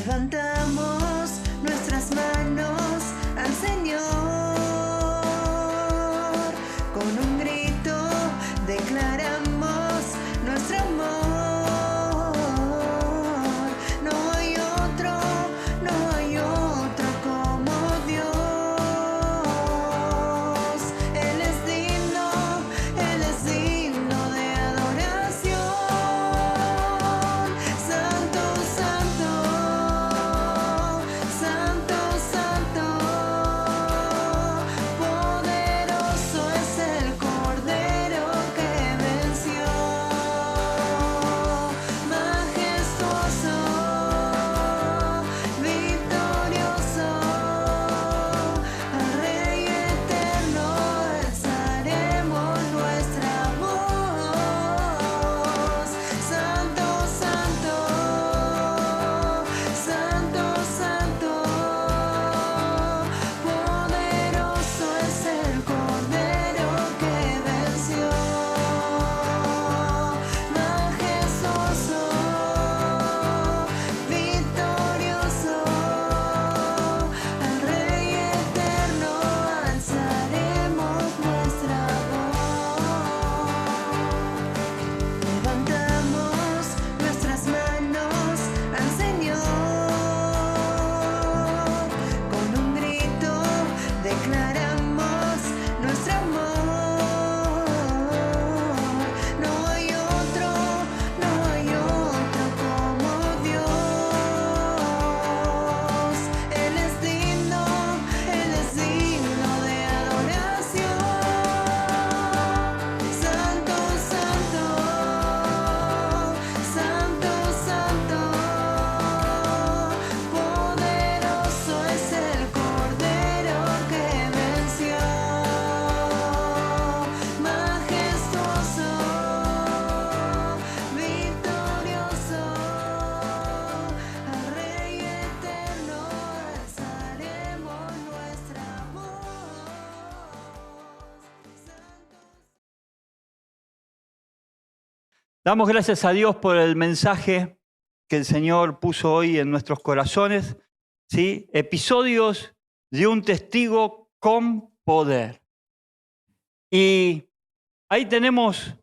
Levantamos nuestras manos al Señor. Con un grito declaramos nuestro amor. No hay otro como Dios. Él es digno de adoración. Santo, santo, santo, santo. Poderoso es el Cordero que venció. Majestuoso, victorioso, al Rey eterno alzaremos nuestra voz. Santo, santo, santo, santo. Poderoso es el Cordero que venció. Majestuoso, victorioso, al Rey eterno alzaremos nuestra voz. Levantamos nuestras manos al Señor. Con un grito declaramos nuestro amor. No hay otro como Dios. Él es digno de adoración. Santo, santo, santo, santo. Poderoso es el Cordero que venció. Majestuoso, victorioso, al Rey eterno alzaremos nuestra voz. Damos gracias a Dios por el mensaje que el Señor puso hoy en nuestros corazones, ¿sí? Episodios de un testigo con poder. Y ahí tenemos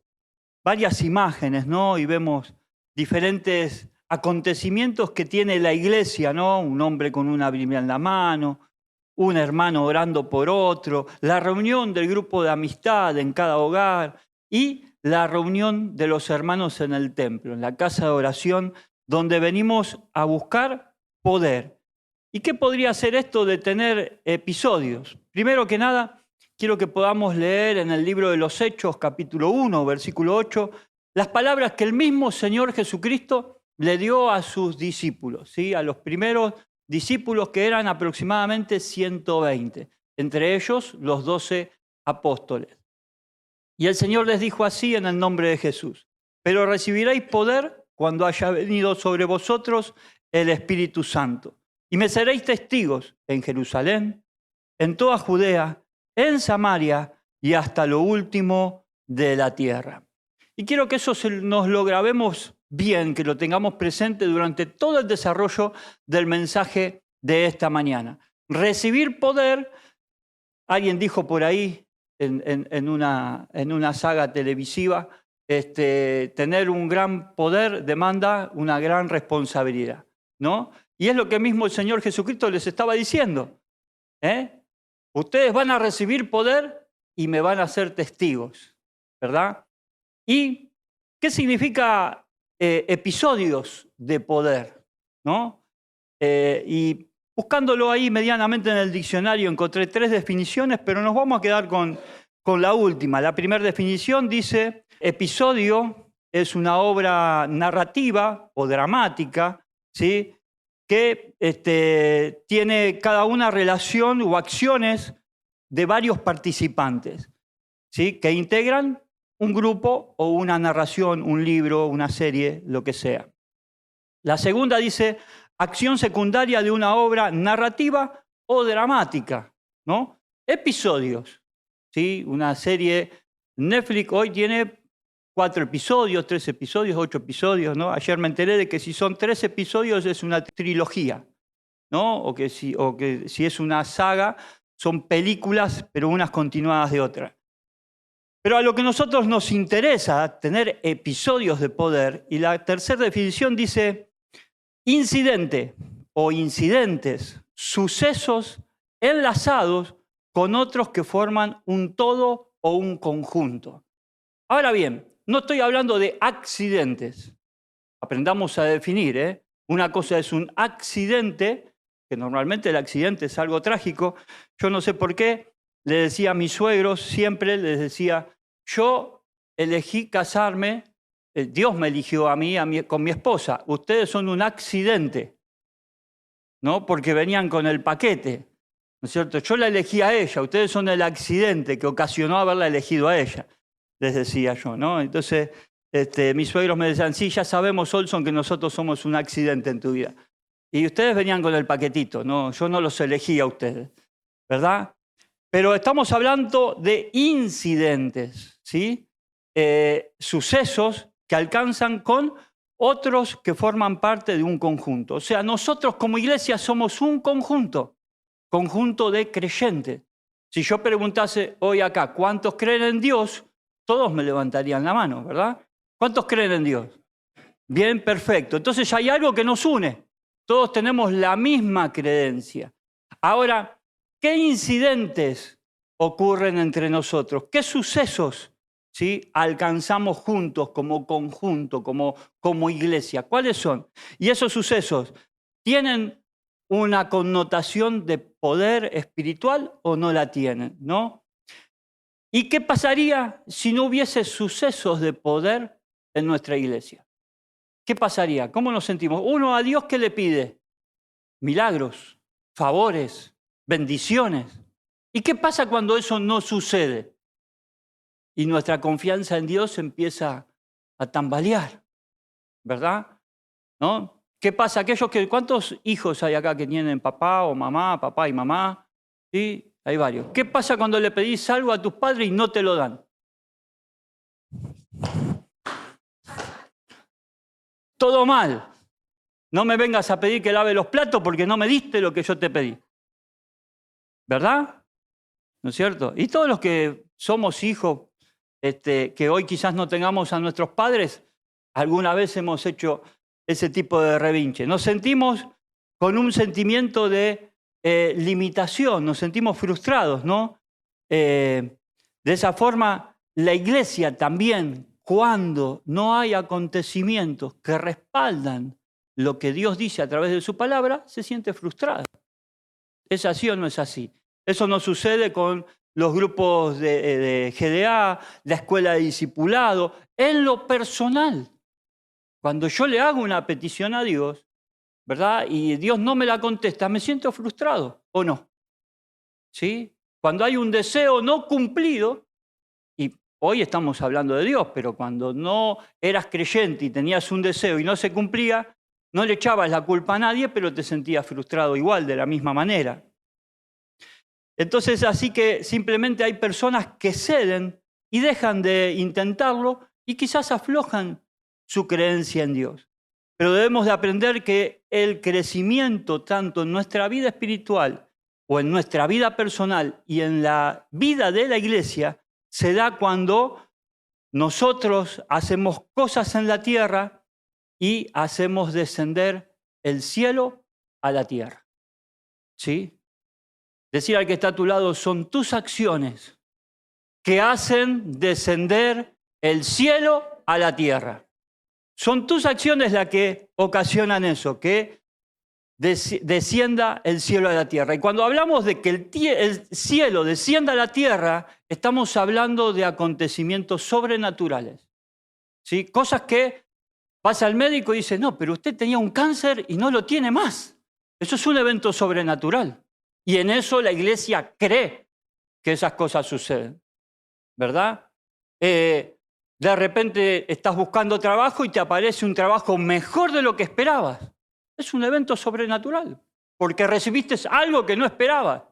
varias imágenes, ¿no? Y vemos diferentes acontecimientos que tiene la iglesia, ¿no? Un hombre con una Biblia en la mano, un hermano orando por otro, la reunión del grupo de amistad en cada hogar y la reunión de los hermanos en el templo, en la casa de oración, donde venimos a buscar poder. ¿Y qué podría ser esto de tener episodios? Primero que nada, quiero que podamos leer en el libro de los Hechos, capítulo 1, versículo 8, las palabras que el mismo Señor Jesucristo le dio a sus discípulos, ¿sí? A los primeros discípulos, que eran aproximadamente 120, entre ellos los 12 apóstoles. Y el Señor les dijo así en el nombre de Jesús: pero recibiréis poder cuando haya venido sobre vosotros el Espíritu Santo. Y me seréis testigos en Jerusalén, en toda Judea, en Samaria y hasta lo último de la tierra. Y quiero que eso nos lo grabemos bien, que lo tengamos presente durante todo el desarrollo del mensaje de esta mañana. Recibir poder, alguien dijo por ahí en una saga televisiva, tener un gran poder demanda una gran responsabilidad, ¿no? Y es lo que mismo el Señor Jesucristo les estaba diciendo, ¿eh? Ustedes van a recibir poder y me van a ser testigos, ¿verdad? ¿Y qué significa episodios de poder, ¿no? Y buscándolo ahí medianamente en el diccionario encontré 3 definiciones, pero nos vamos a quedar con la última. La primera definición dice: episodio es una obra narrativa o dramática, ¿sí? Que tiene cada una relación o acciones de varios participantes, ¿sí? Que integran un grupo o una narración, un libro, una serie, lo que sea. La segunda dice: acción secundaria de una obra narrativa o dramática, ¿no? Episodios, ¿sí? Una serie, Netflix hoy tiene 4 episodios, 3 episodios, 8 episodios, ¿no? Ayer me enteré de que si son 3 episodios es una trilogía, ¿no? O que si es una saga, son películas, pero unas continuadas de otras. Pero a lo que a nosotros nos interesa, tener episodios de poder, y la tercera definición dice incidente o incidentes, sucesos enlazados con otros que forman un todo o un conjunto. Ahora bien, no estoy hablando de accidentes. Aprendamos a definir, ¿eh? Una cosa es un accidente, que normalmente el accidente es algo trágico. Yo no sé por qué, le decía a mis suegros, siempre les decía, yo elegí casarme, Dios me eligió a mí con mi esposa, ustedes son un accidente, ¿no? Porque venían con el paquete, ¿no es cierto? Yo la elegí a ella, ustedes son el accidente que ocasionó haberla elegido a ella, les decía yo, ¿no? Entonces, mis suegros me decían, sí, ya sabemos, Olson, que nosotros somos un accidente en tu vida. Y ustedes venían con el paquetito, ¿no? Yo no los elegí a ustedes, ¿verdad? Pero estamos hablando de incidentes, ¿sí? Sucesos que alcanzan con otros que forman parte de un conjunto. O sea, nosotros como iglesia somos un conjunto de creyentes. Si yo preguntase hoy acá, ¿cuántos creen en Dios? Todos me levantarían la mano, ¿verdad? ¿Cuántos creen en Dios? Bien, perfecto. Entonces hay algo que nos une. Todos tenemos la misma creencia. Ahora, ¿qué incidentes ocurren entre nosotros? ¿Qué sucesos, ¿sí?, alcanzamos juntos como conjunto, como iglesia? ¿Cuáles son? Y esos sucesos, ¿tienen una connotación de poder espiritual o no la tienen? ¿No? ¿Y qué pasaría si no hubiese sucesos de poder en nuestra iglesia? ¿Qué pasaría? ¿Cómo nos sentimos? Uno a Dios, ¿qué le pide? Milagros, favores, bendiciones. ¿Y qué pasa cuando eso no sucede? Y nuestra confianza en Dios empieza a tambalear, ¿verdad? ¿No? ¿Qué pasa? ¿Cuántos hijos hay acá que tienen papá o mamá, papá y mamá? ¿Sí? Hay varios. ¿Qué pasa cuando le pedís algo a tus padres y no te lo dan? Todo mal. No me vengas a pedir que lave los platos porque no me diste lo que yo te pedí. ¿Verdad? ¿No es cierto? Y todos los que somos hijos, que hoy quizás no tengamos a nuestros padres, alguna vez hemos hecho ese tipo de revinche. Nos sentimos con un sentimiento de limitación, nos sentimos frustrados, ¿no? De esa forma, la iglesia también, cuando no hay acontecimientos que respaldan lo que Dios dice a través de su palabra, se siente frustrada. ¿Es así o no es así? Eso no sucede con los grupos de GDA, la escuela de discipulado. En lo personal, cuando yo le hago una petición a Dios, ¿verdad?, y Dios no me la contesta, me siento frustrado, ¿o no? ¿Sí? Cuando hay un deseo no cumplido, y hoy estamos hablando de Dios, pero cuando no eras creyente y tenías un deseo y no se cumplía, no le echabas la culpa a nadie, pero te sentías frustrado igual, de la misma manera. Entonces, así que simplemente hay personas que ceden y dejan de intentarlo y quizás aflojan su creencia en Dios. Pero debemos de aprender que el crecimiento tanto en nuestra vida espiritual o en nuestra vida personal y en la vida de la iglesia se da cuando nosotros hacemos cosas en la tierra y hacemos descender el cielo a la tierra. ¿Sí? Decir al que está a tu lado, son tus acciones que hacen descender el cielo a la tierra. Son tus acciones las que ocasionan eso, que descienda el cielo a la tierra. Y cuando hablamos de que el cielo descienda a la tierra, estamos hablando de acontecimientos sobrenaturales. ¿Sí? Cosas que pasa al médico y dice, no, pero usted tenía un cáncer y no lo tiene más. Eso es un evento sobrenatural. Y en eso la iglesia cree que esas cosas suceden, ¿verdad? De repente estás buscando trabajo y te aparece un trabajo mejor de lo que esperabas. Es un evento sobrenatural, porque recibiste algo que no esperabas,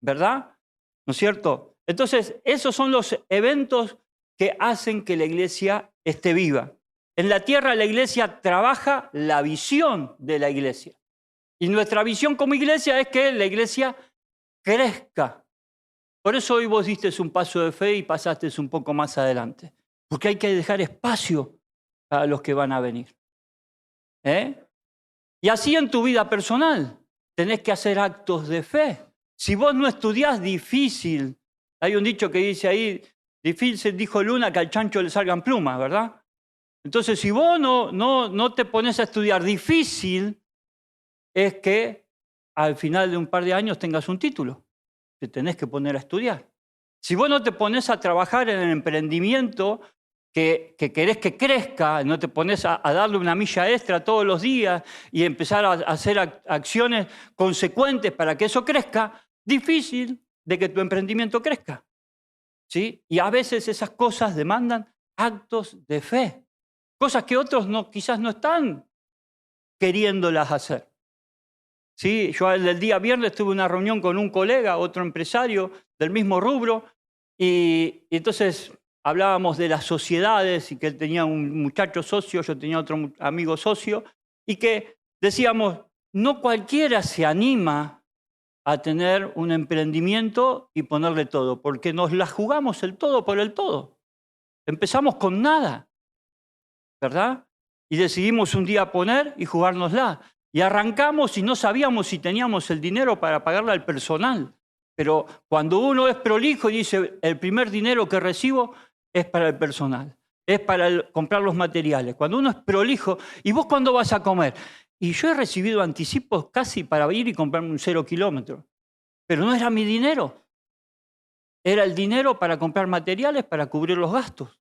¿verdad? ¿No es cierto? Entonces, esos son los eventos que hacen que la iglesia esté viva. En la tierra la iglesia trabaja la visión de la iglesia. Y nuestra visión como iglesia es que la iglesia crezca. Por eso hoy vos diste un paso de fe y pasaste un poco más adelante. Porque hay que dejar espacio a los que van a venir. Y así en tu vida personal tenés que hacer actos de fe. Si vos no estudiás, difícil. Hay un dicho que dice ahí, difícil dijo Luna que al chancho le salgan plumas, ¿verdad? Entonces, si vos no te pones a estudiar, difícil es que al final de un par de años tengas un título. Te tenés que poner a estudiar. Si vos no te pones a trabajar en el emprendimiento que querés que crezca, no te pones a darle una milla extra todos los días y empezar a hacer acciones consecuentes para que eso crezca, difícil de que tu emprendimiento crezca. ¿Sí? Y a veces esas cosas demandan actos de fe. Cosas que otros quizás no están queriéndolas hacer. ¿Sí? Yo el día viernes tuve una reunión con un colega, otro empresario del mismo rubro, y entonces hablábamos de las sociedades y que él tenía un muchacho socio, yo tenía otro amigo socio, y que decíamos, no cualquiera se anima a tener un emprendimiento y ponerle todo, porque nos la jugamos el todo por el todo. Empezamos con nada, ¿verdad? Y decidimos un día poner y jugárnosla. Y arrancamos y no sabíamos si teníamos el dinero para pagarle al personal. Pero cuando uno es prolijo y dice, el primer dinero que recibo es para el personal, es para comprar los materiales. Cuando uno es prolijo, ¿y vos cuándo vas a comer? Y yo he recibido anticipos casi para ir y comprarme un 0 kilómetro. Pero no era mi dinero. Era el dinero para comprar materiales, para cubrir los gastos.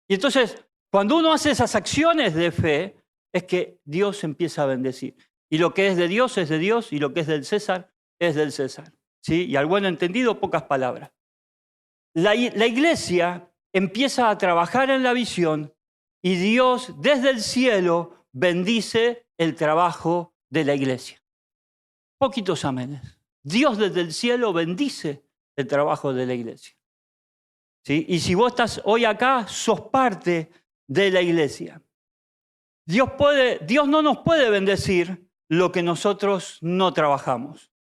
Y entonces, cuando uno hace esas acciones de fe, es que Dios empieza a bendecir. Y lo que es de Dios es de Dios, y lo que es del César es del César. ¿Sí? Y al buen entendido, pocas palabras. La iglesia empieza a trabajar en la visión y Dios desde el cielo bendice el trabajo de la iglesia. Poquitos amenes. Dios desde el cielo bendice el trabajo de la iglesia. ¿Sí? Y si vos estás hoy acá, sos parte de la iglesia. Dios no nos puede bendecir lo que nosotros no trabajamos.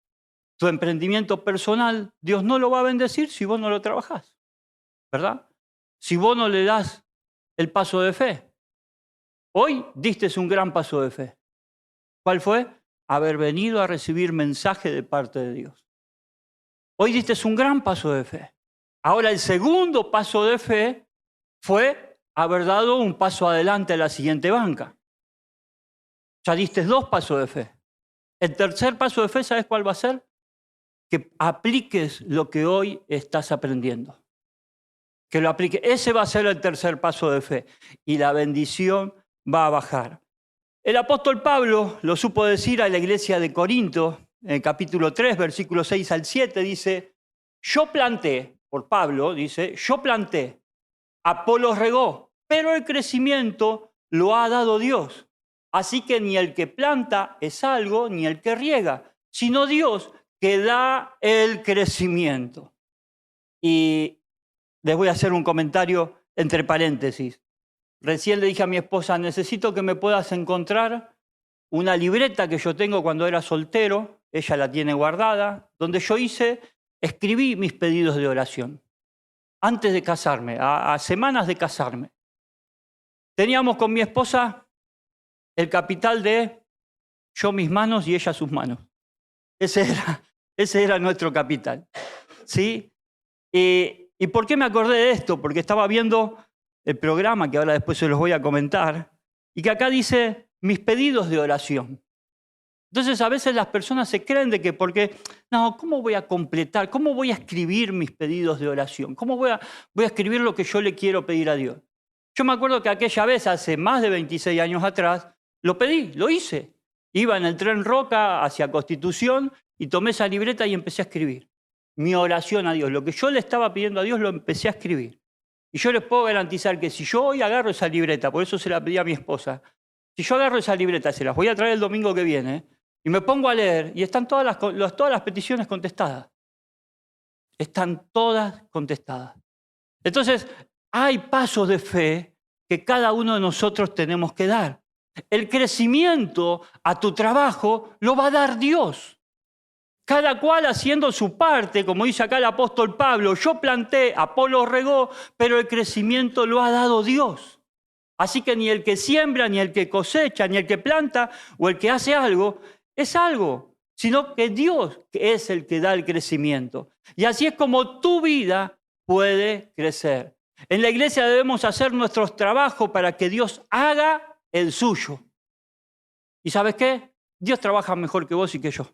Tu emprendimiento personal, Dios no lo va a bendecir si vos no lo trabajás, ¿verdad? Si vos no le das el paso de fe. Hoy diste un gran paso de fe. ¿Cuál fue? Haber venido a recibir mensaje de parte de Dios. Hoy diste un gran paso de fe. Ahora el segundo paso de fe fue haber dado un paso adelante a la siguiente banca. Ya diste 2 pasos de fe. El tercer paso de fe, ¿sabes cuál va a ser? Que apliques lo que hoy estás aprendiendo. Que lo apliques. Ese va a ser el tercer paso de fe. Y la bendición va a bajar. El apóstol Pablo lo supo decir a la iglesia de Corinto, en el capítulo 3, versículos 6 al 7, dice, yo planté, por Pablo, dice, yo planté, Apolos regó, pero el crecimiento lo ha dado Dios. Así que ni el que planta es algo, ni el que riega, sino Dios que da el crecimiento. Y les voy a hacer un comentario entre paréntesis. Recién le dije a mi esposa, necesito que me puedas encontrar una libreta que yo tengo cuando era soltero, ella la tiene guardada, donde yo escribí mis pedidos de oración. Antes de casarme, a semanas de casarme. Teníamos con mi esposa el capital de yo mis manos y ella sus manos. Ese era nuestro capital. ¿Sí? ¿Y por qué me acordé de esto? Porque estaba viendo el programa, que ahora después se los voy a comentar, y que acá dice mis pedidos de oración. Entonces a veces las personas se creen de que ¿cómo voy a completar? ¿Cómo voy a escribir mis pedidos de oración? ¿Cómo voy a escribir lo que yo le quiero pedir a Dios? Yo me acuerdo que aquella vez, hace más de 26 años atrás, lo pedí, lo hice. Iba en el tren Roca hacia Constitución y tomé esa libreta y empecé a escribir. Mi oración a Dios, lo que yo le estaba pidiendo a Dios, lo empecé a escribir. Y yo les puedo garantizar que si yo hoy agarro esa libreta, por eso se la pedí a mi esposa, si yo agarro esa libreta, se las voy a traer el domingo que viene, y me pongo a leer, y están todas las peticiones contestadas. Están todas contestadas. Entonces, hay pasos de fe que cada uno de nosotros tenemos que dar. El crecimiento a tu trabajo lo va a dar Dios. Cada cual haciendo su parte, como dice acá el apóstol Pablo, yo planté, Apolo regó, pero el crecimiento lo ha dado Dios. Así que ni el que siembra, ni el que cosecha, ni el que planta o el que hace algo, es algo, sino que Dios es el que da el crecimiento. Y así es como tu vida puede crecer. En la iglesia debemos hacer nuestros trabajos para que Dios haga el suyo. ¿Y sabes qué? Dios trabaja mejor que vos y que yo.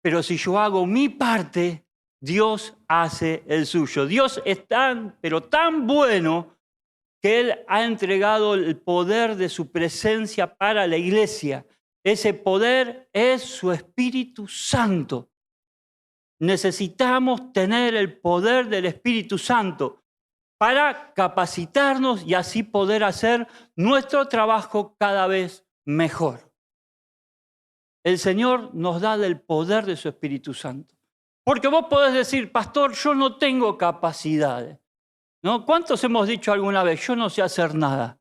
Pero si yo hago mi parte, Dios hace el suyo. Dios es pero tan bueno que Él ha entregado el poder de su presencia para la iglesia. Ese poder es su Espíritu Santo. Necesitamos tener el poder del Espíritu Santo para capacitarnos y así poder hacer nuestro trabajo cada vez mejor. El Señor nos da del poder de su Espíritu Santo. Porque vos podés decir, pastor, yo no tengo capacidades, ¿no? ¿Cuántos hemos dicho alguna vez, yo no sé hacer nada?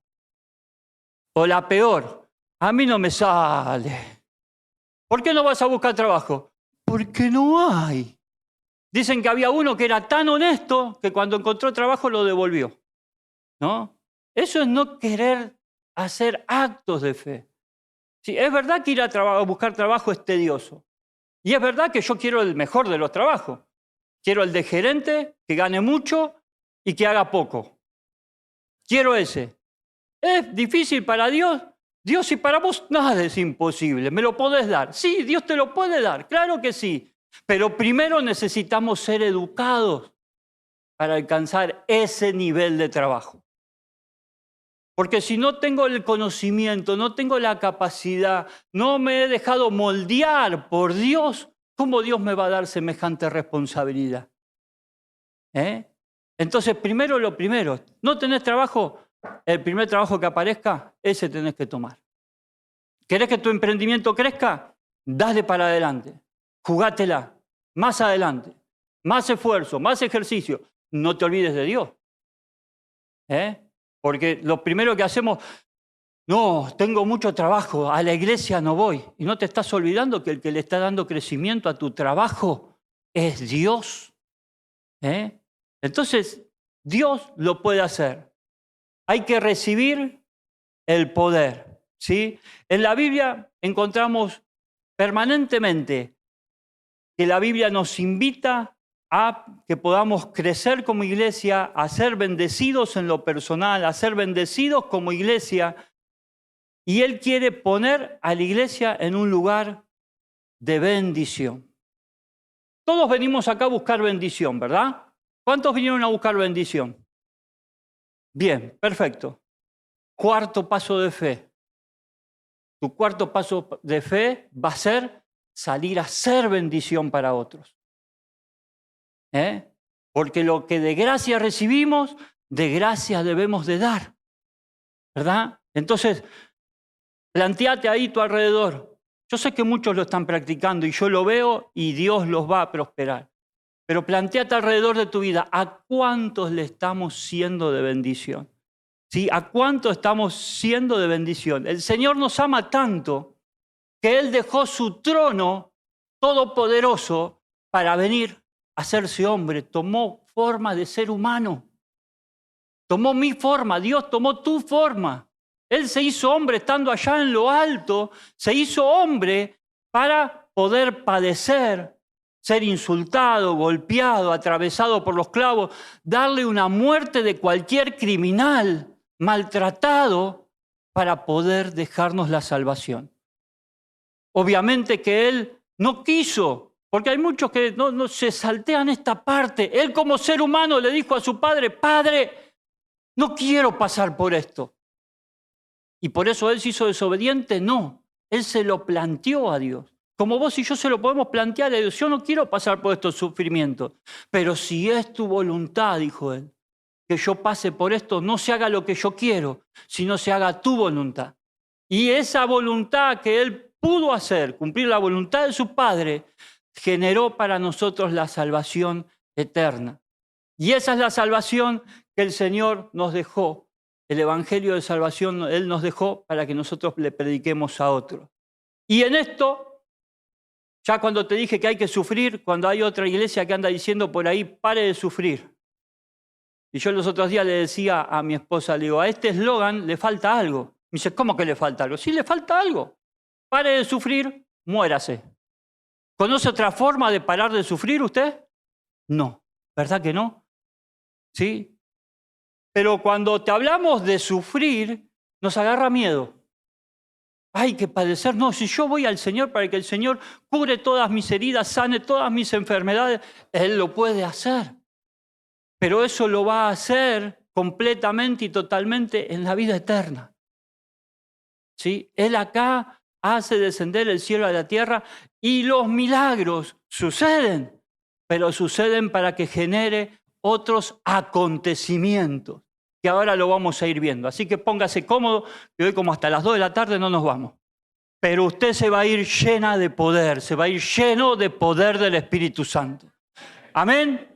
O la peor, a mí no me sale. ¿Por qué no vas a buscar trabajo? Porque no hay. Dicen que había uno que era tan honesto que cuando encontró trabajo lo devolvió, ¿no? Eso es no querer hacer actos de fe. Sí, es verdad que ir a buscar trabajo es tedioso. Y es verdad que yo quiero el mejor de los trabajos. Quiero el de gerente, que gane mucho y que haga poco. Quiero ese. ¿Es difícil para Dios? Dios, y para vos nada es imposible. ¿Me lo podés dar? Sí, Dios te lo puede dar, claro que sí. Pero primero necesitamos ser educados para alcanzar ese nivel de trabajo. Porque si no tengo el conocimiento, no tengo la capacidad, no me he dejado moldear por Dios, ¿cómo Dios me va a dar semejante responsabilidad? Entonces, primero lo primero, ¿no tenés trabajo? El primer trabajo que aparezca, ese tenés que tomar. ¿Querés que tu emprendimiento crezca? Dale para adelante, jugátela, más adelante, más esfuerzo, más ejercicio. No te olvides de Dios. Porque lo primero que hacemos, no, tengo mucho trabajo, a la iglesia no voy. Y no te estás olvidando que el que le está dando crecimiento a tu trabajo es Dios. Entonces, Dios lo puede hacer. Hay que recibir el poder, ¿sí? En la Biblia encontramos permanentemente que la Biblia nos invita a que podamos crecer como iglesia, a ser bendecidos en lo personal, a ser bendecidos como iglesia. Y Él quiere poner a la iglesia en un lugar de bendición. Todos venimos acá a buscar bendición, ¿verdad? ¿Cuántos vinieron a buscar bendición? Bien, perfecto. Cuarto paso de fe. Tu cuarto paso de fe va a ser salir a ser bendición para otros. Porque lo que de gracia recibimos, de gracia debemos de dar, ¿verdad? Entonces, planteate ahí tu alrededor. Yo sé que muchos lo están practicando y yo lo veo y Dios los va a prosperar. Pero planteate alrededor de tu vida, ¿a cuántos le estamos siendo de bendición? ¿Sí? ¿A cuántos estamos siendo de bendición? El Señor nos ama tanto que Él dejó su trono todopoderoso para venir hacerse hombre, tomó forma de ser humano. Tomó mi forma, Dios tomó tu forma. Él se hizo hombre estando allá en lo alto, se hizo hombre para poder padecer, ser insultado, golpeado, atravesado por los clavos, darle una muerte de cualquier criminal, maltratado, para poder dejarnos la salvación. Obviamente que Él no quiso. Porque hay muchos que no se saltean esta parte. Él como ser humano le dijo a su padre, Padre, no quiero pasar por esto. ¿Y por eso Él se hizo desobediente? No, Él se lo planteó a Dios. Como vos y yo se lo podemos plantear a Dios. Yo no quiero pasar por estos sufrimientos. Pero si es tu voluntad, dijo Él, que yo pase por esto, no se haga lo que yo quiero, sino se haga tu voluntad. Y esa voluntad que Él pudo hacer, cumplir la voluntad de su Padre, generó para nosotros la salvación eterna. Y esa es la salvación que el Señor nos dejó el evangelio de salvación Él nos dejó para que nosotros le prediquemos a otros. Y en esto, ya cuando te dije que hay que sufrir, cuando hay otra iglesia que anda diciendo por ahí, pare de sufrir. Y yo los otros días le decía a mi esposa, le digo, a este eslogan le falta algo. Me dice, ¿cómo que le falta algo? Sí, le falta algo. Pare de sufrir, muérase. ¿Conoce otra forma de parar de sufrir usted? No, ¿verdad que no? ¿Sí? Pero cuando te hablamos de sufrir, nos agarra miedo. Hay que padecer. No, si yo voy al Señor para que el Señor cure todas mis heridas, sane todas mis enfermedades, Él lo puede hacer. Pero eso lo va a hacer completamente y totalmente en la vida eterna. ¿Sí? Él acá hace descender el cielo a la tierra y los milagros suceden, pero suceden para que genere otros acontecimientos, que ahora lo vamos a ir viendo. Así que póngase cómodo, que hoy como hasta las 2 de la tarde no nos vamos. Pero usted se va a ir llena de poder, se va a ir lleno de poder del Espíritu Santo. Amén.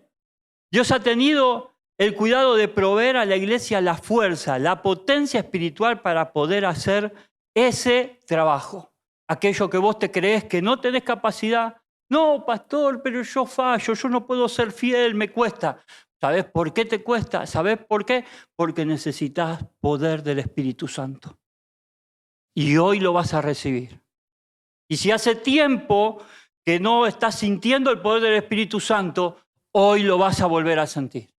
Dios ha tenido el cuidado de proveer a la iglesia la fuerza, la potencia espiritual para poder hacer ese trabajo. Aquello que vos te crees que no tenés capacidad. No, pastor, pero yo fallo, yo no puedo ser fiel, me cuesta. ¿Sabés por qué te cuesta? ¿Sabés por qué? Porque necesitas poder del Espíritu Santo. Y hoy lo vas a recibir. Y si hace tiempo que no estás sintiendo el poder del Espíritu Santo, hoy lo vas a volver a sentir.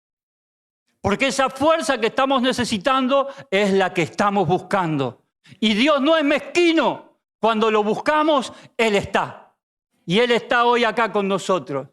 Porque esa fuerza que estamos necesitando es la que estamos buscando. Y Dios no es mezquino. Cuando lo buscamos, Él está. Y Él está hoy acá con nosotros.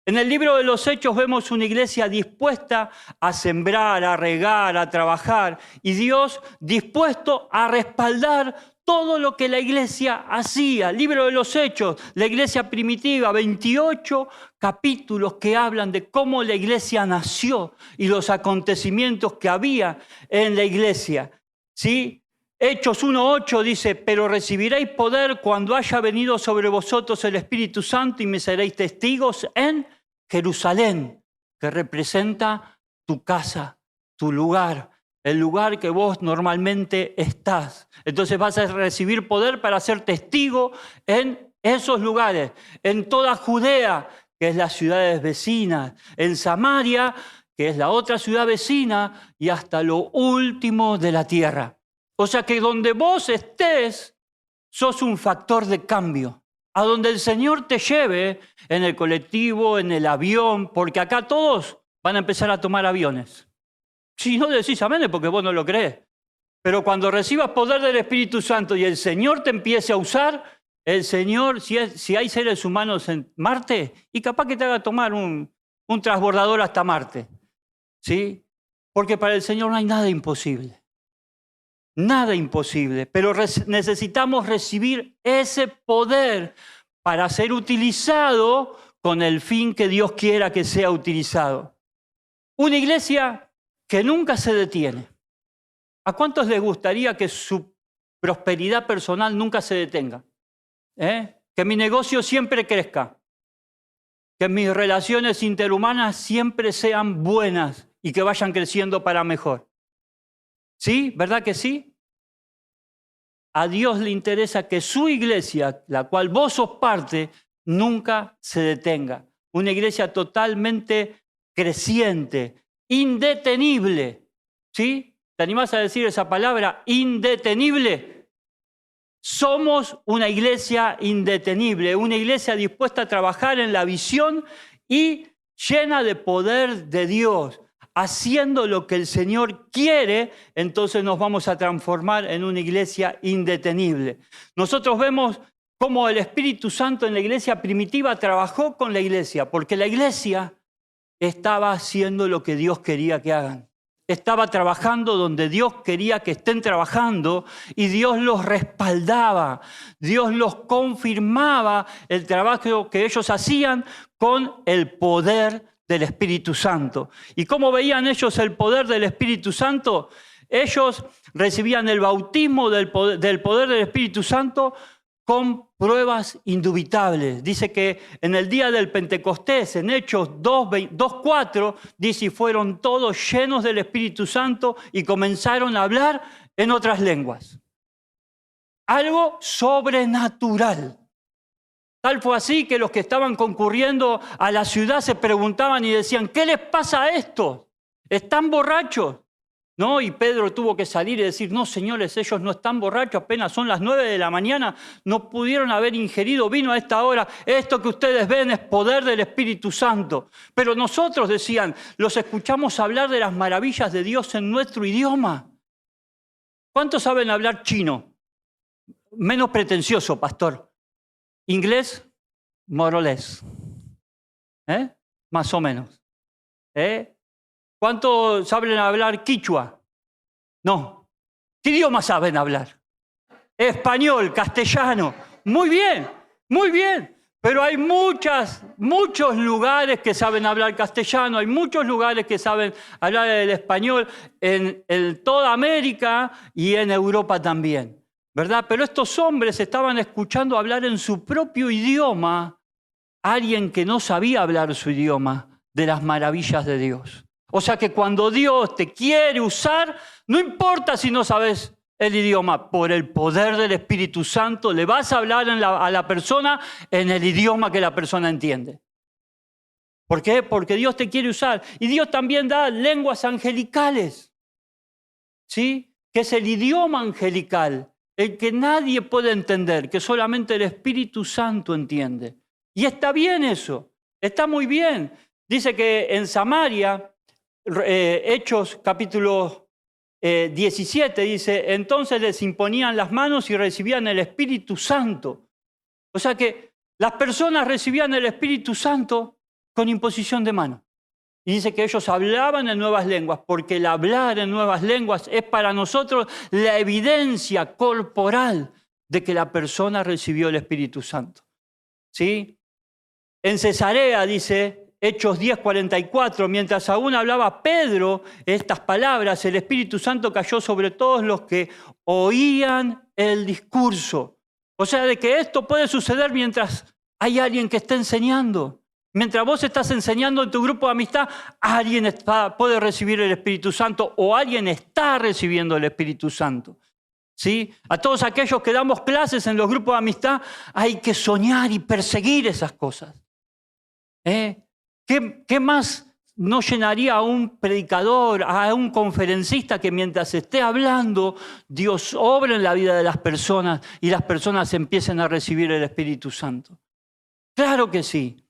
En el libro de los Hechos vemos una iglesia dispuesta a sembrar, a regar, a trabajar. Y Dios dispuesto a respaldar todo lo que la iglesia hacía. El libro de los Hechos, la iglesia primitiva, 28 capítulos que hablan de cómo la iglesia nació y los acontecimientos que había en la iglesia. ¿Sí? Hechos 1:8 dice, pero recibiréis poder cuando haya venido sobre vosotros el Espíritu Santo y me seréis testigos en Jerusalén, que representa tu casa, tu lugar, el lugar que vos normalmente estás. Entonces vas a recibir poder para ser testigo en esos lugares, en toda Judea, que es las ciudades vecinas, en Samaria, que es la otra ciudad vecina, y hasta lo último de la tierra. O sea que donde vos estés, sos un factor de cambio. A donde el Señor te lleve, en el colectivo, en el avión, porque acá todos van a empezar a tomar aviones. Si no decís amén es porque vos no lo crees. Pero cuando recibas poder del Espíritu Santo y el Señor te empiece a usar, el Señor, si hay seres humanos en Marte, y capaz que te haga tomar un transbordador hasta Marte. ¿Sí? Porque para el Señor no hay nada imposible. Nada imposible, pero necesitamos recibir ese poder para ser utilizado con el fin que Dios quiera que sea utilizado. Una iglesia que nunca se detiene. ¿A cuántos les gustaría que su prosperidad personal nunca se detenga? Que mi negocio siempre crezca, que mis relaciones interhumanas siempre sean buenas y que vayan creciendo para mejor. ¿Sí? ¿Verdad que sí? A Dios le interesa que su iglesia, la cual vos sos parte, nunca se detenga. Una iglesia totalmente creciente, indetenible. ¿Sí? ¿Te animás a decir esa palabra? Indetenible. Somos una iglesia indetenible, una iglesia dispuesta a trabajar en la visión y llena de poder de Dios. Haciendo lo que el Señor quiere, entonces nos vamos a transformar en una iglesia indetenible. Nosotros vemos cómo el Espíritu Santo en la iglesia primitiva trabajó con la iglesia, porque la iglesia estaba haciendo lo que Dios quería que hagan. Estaba trabajando donde Dios quería que estén trabajando y Dios los respaldaba. Dios los confirmaba el trabajo que ellos hacían con el poder del Espíritu Santo. ¿Y cómo veían ellos el poder del Espíritu Santo? Ellos recibían el bautismo del poder del Espíritu Santo con pruebas indubitables. Dice que en el día del Pentecostés, en Hechos 2:4, dice, y fueron todos llenos del Espíritu Santo y comenzaron a hablar en otras lenguas. Algo sobrenatural. Tal fue así que los que estaban concurriendo a la ciudad se preguntaban y decían, ¿qué les pasa a estos? ¿Están borrachos? ¿No? Y Pedro tuvo que salir y decir, no, señores, ellos no están borrachos, apenas son las 9 de la mañana, no pudieron haber ingerido vino a esta hora. Esto que ustedes ven es poder del Espíritu Santo. Pero nosotros, decían, los escuchamos hablar de las maravillas de Dios en nuestro idioma. ¿Cuántos saben hablar chino? Menos pretencioso, pastor. Inglés, more or less. Más o menos. ¿Cuántos saben hablar quichua? No. ¿Qué idioma saben hablar? Español, castellano. Muy bien, muy bien. Pero hay muchos lugares que saben hablar castellano, hay muchos lugares que saben hablar el español en toda América y en Europa también, ¿verdad? Pero estos hombres estaban escuchando hablar en su propio idioma a alguien que no sabía hablar su idioma de las maravillas de Dios. O sea que cuando Dios te quiere usar, no importa si no sabes el idioma, por el poder del Espíritu Santo le vas a hablar a la persona en el idioma que la persona entiende. ¿Por qué? Porque Dios te quiere usar. Y Dios también da lenguas angelicales, ¿sí? Que es el idioma angelical, el que nadie puede entender, que solamente el Espíritu Santo entiende. Y está bien eso, está muy bien. Dice que en Samaria, Hechos capítulo 17 dice, entonces les imponían las manos y recibían el Espíritu Santo. O sea que las personas recibían el Espíritu Santo con imposición de mano. Y dice que ellos hablaban en nuevas lenguas, porque el hablar en nuevas lenguas es para nosotros la evidencia corporal de que la persona recibió el Espíritu Santo. ¿Sí? En Cesarea dice, Hechos 10:44, mientras aún hablaba Pedro estas palabras, el Espíritu Santo cayó sobre todos los que oían el discurso. O sea, de que esto puede suceder mientras hay alguien que está enseñando. Mientras vos estás enseñando en tu grupo de amistad, alguien puede recibir el Espíritu Santo o alguien está recibiendo el Espíritu Santo. ¿Sí? A todos aquellos que damos clases en los grupos de amistad, hay que soñar y perseguir esas cosas. ¿Qué más no llenaría a un predicador, a un conferencista que mientras esté hablando, Dios obra en la vida de las personas y las personas empiecen a recibir el Espíritu Santo? Claro que sí.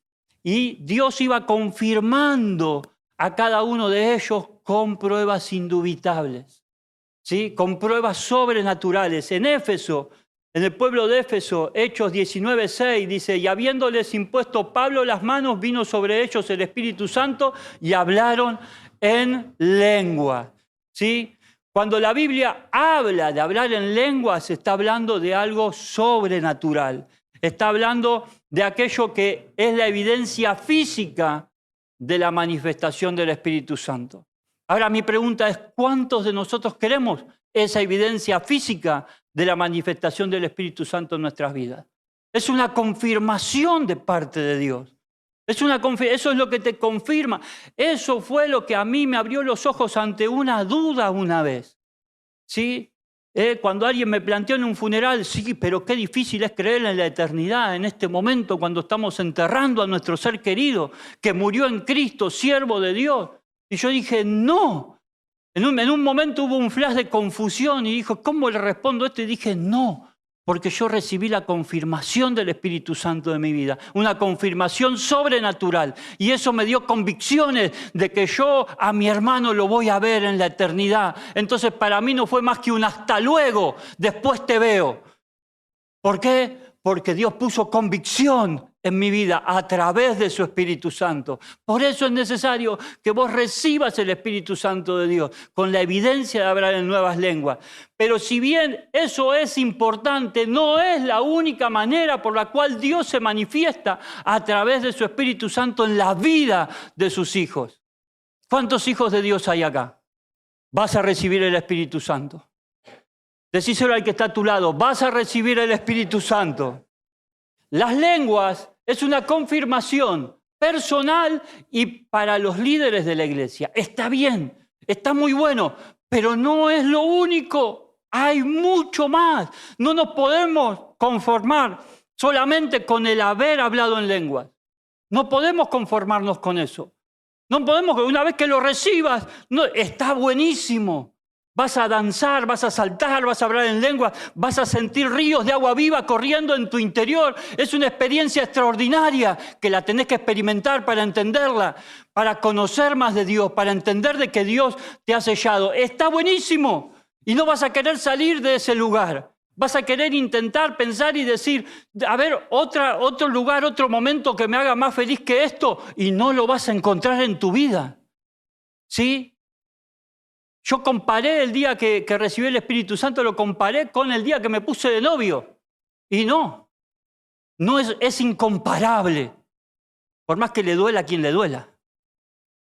Y Dios iba confirmando a cada uno de ellos con pruebas indubitables, ¿sí? Con pruebas sobrenaturales. En Éfeso, en el pueblo de Éfeso, Hechos 19:6, dice, y habiéndoles impuesto Pablo las manos, vino sobre ellos el Espíritu Santo y hablaron en lengua. ¿Sí? Cuando la Biblia habla de hablar en lenguas, está hablando de algo sobrenatural. Está hablando de aquello que es la evidencia física de la manifestación del Espíritu Santo. Ahora mi pregunta es, ¿cuántos de nosotros queremos esa evidencia física de la manifestación del Espíritu Santo en nuestras vidas? Es una confirmación de parte de Dios. Eso es lo que te confirma. Eso fue lo que a mí me abrió los ojos ante una duda una vez. ¿Sí? Cuando alguien me planteó en un funeral, sí, pero qué difícil es creer en la eternidad en este momento cuando estamos enterrando a nuestro ser querido que murió en Cristo, siervo de Dios. Y yo dije, no. En un momento hubo un flash de confusión y dijo, ¿cómo le respondo esto? Y dije, no, porque yo recibí la confirmación del Espíritu Santo de mi vida, una confirmación sobrenatural. Y eso me dio convicciones de que yo a mi hermano lo voy a ver en la eternidad. Entonces para mí no fue más que un hasta luego, después te veo. ¿Por qué? Porque Dios puso convicción en mi vida a través de su Espíritu Santo. Por eso es necesario que vos recibas el Espíritu Santo de Dios con la evidencia de hablar en nuevas lenguas. Pero si bien eso es importante, no es la única manera por la cual Dios se manifiesta a través de su Espíritu Santo en la vida de sus hijos. ¿Cuántos hijos de Dios hay acá? Vas a recibir el Espíritu Santo. Decíselo al que está a tu lado, vas a recibir el Espíritu Santo. Las lenguas es una confirmación personal y para los líderes de la iglesia. Está bien, está muy bueno, pero no es lo único. Hay mucho más. No nos podemos conformar solamente con el haber hablado en lenguas. No podemos conformarnos con eso. No podemos, una vez que lo recibas, no, está buenísimo. Vas a danzar, vas a saltar, vas a hablar en lengua, vas a sentir ríos de agua viva corriendo en tu interior. Es una experiencia extraordinaria que la tenés que experimentar para entenderla, para conocer más de Dios, para entender de que Dios te ha sellado. Está buenísimo y no vas a querer salir de ese lugar. Vas a querer intentar pensar y decir, a ver, otro lugar, otro momento que me haga más feliz que esto, y no lo vas a encontrar en tu vida. ¿Sí? Yo comparé el día que recibí el Espíritu Santo, lo comparé con el día que me puse de novio. Y no es incomparable. Por más que le duela a quien le duela.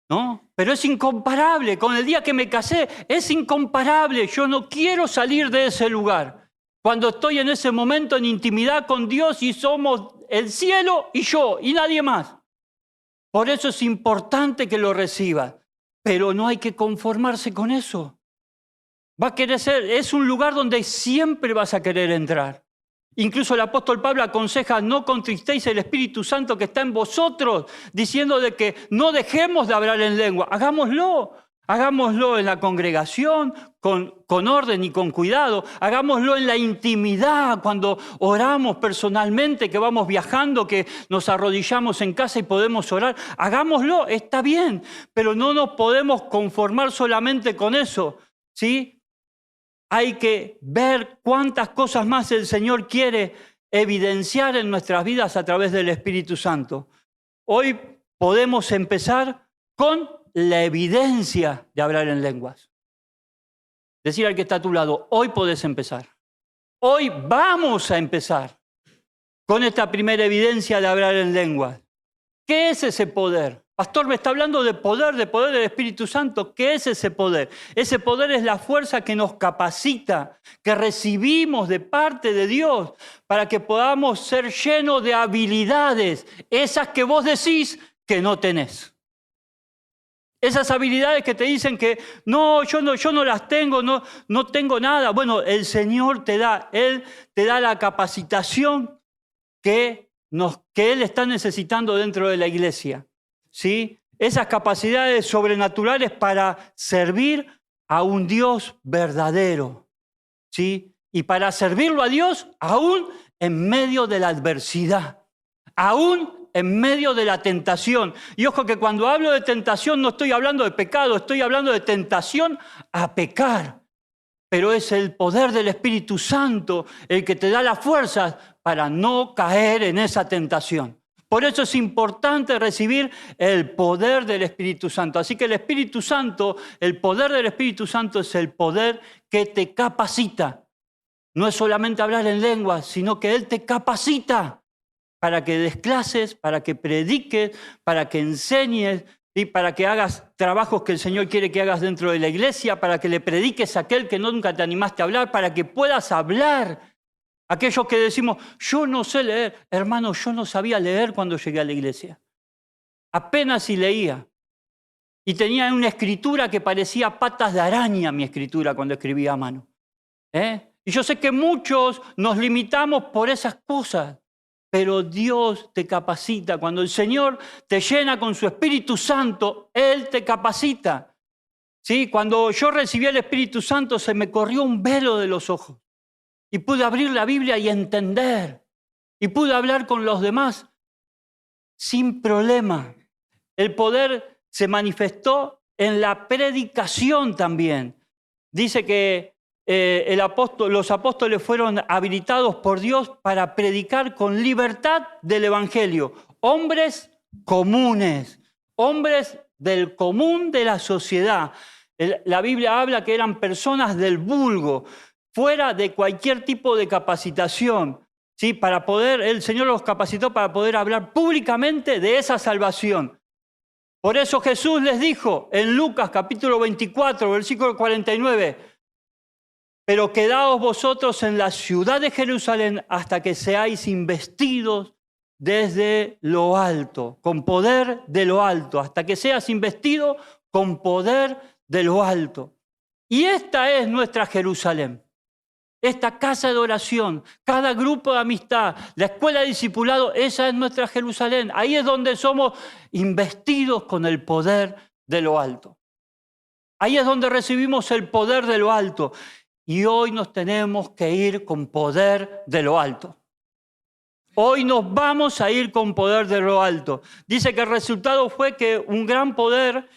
¿No? Pero es incomparable. Con el día que me casé, es incomparable. Yo no quiero salir de ese lugar. Cuando estoy en ese momento en intimidad con Dios y somos el cielo y yo y nadie más. Por eso es importante que lo recibas. Pero no hay que conformarse con eso. Va a querer ser, es un lugar donde siempre vas a querer entrar. Incluso el apóstol Pablo aconseja, no contristéis el Espíritu Santo que está en vosotros, diciendo de que no dejemos de hablar en lengua. Hagámoslo en la congregación, con orden y con cuidado. Hagámoslo en la intimidad, cuando oramos personalmente, que vamos viajando, que nos arrodillamos en casa y podemos orar. Hagámoslo, está bien, pero no nos podemos conformar solamente con eso, ¿sí? Hay que ver cuántas cosas más el Señor quiere evidenciar en nuestras vidas a través del Espíritu Santo. Hoy podemos empezar con la evidencia de hablar en lenguas. Decir al que está a tu lado, hoy podés empezar. Hoy vamos a empezar con esta primera evidencia de hablar en lenguas. ¿Qué es ese poder? Pastor, me está hablando de poder del Espíritu Santo. ¿Qué es ese poder? Ese poder es la fuerza que nos capacita, que recibimos de parte de Dios para que podamos ser llenos de habilidades, esas que vos decís que no tenés. Esas habilidades que te dicen que yo no las tengo, no tengo nada. Bueno, el Señor Él te da la capacitación que Él está necesitando dentro de la iglesia. ¿Sí? Esas capacidades sobrenaturales para servir a un Dios verdadero. ¿Sí? Y para servirlo a Dios aún en medio de la adversidad. Aún en medio de la tentación. Y ojo que cuando hablo de tentación no estoy hablando de pecado, estoy hablando de tentación a pecar. Pero es el poder del Espíritu Santo el que te da las fuerzas para no caer en esa tentación. Por eso es importante recibir el poder del Espíritu Santo. Así que el Espíritu Santo, el poder del Espíritu Santo es el poder que te capacita. No es solamente hablar en lenguas, sino que Él te capacita para que des clases, para que prediques, para que enseñes, ¿sí? Para que hagas trabajos que el Señor quiere que hagas dentro de la iglesia, para que le prediques a aquel que nunca te animaste a hablar, para que puedas hablar. Aquellos que decimos, yo no sé leer. Hermano, yo no sabía leer cuando llegué a la iglesia. Apenas si leía. Y tenía una escritura que parecía patas de araña, mi escritura, cuando escribía a mano. Y yo sé que muchos nos limitamos por esas cosas. Pero Dios te capacita. Cuando el Señor te llena con su Espíritu Santo, Él te capacita. ¿Sí? Cuando yo recibí el Espíritu Santo, se me corrió un velo de los ojos. Y pude abrir la Biblia y entender. Y pude hablar con los demás sin problema. El poder se manifestó en la predicación también. Dice que los apóstoles fueron habilitados por Dios para predicar con libertad del Evangelio. Hombres comunes, hombres del común de la sociedad. La Biblia habla que eran personas del vulgo, fuera de cualquier tipo de capacitación. ¿Sí? El Señor los capacitó para poder hablar públicamente de esa salvación. Por eso Jesús les dijo en Lucas capítulo 24, versículo 49, pero quedaos vosotros en la ciudad de Jerusalén hasta que seáis investidos desde lo alto, con poder de lo alto, hasta que seas investido con poder de lo alto. Y esta es nuestra Jerusalén. Esta casa de oración, cada grupo de amistad, la escuela de discipulado, esa es nuestra Jerusalén. Ahí es donde somos investidos con el poder de lo alto. Ahí es donde recibimos el poder de lo alto. Y hoy nos tenemos que ir con poder de lo alto. Hoy nos vamos a ir con poder de lo alto. Dice que el resultado fue que un gran poder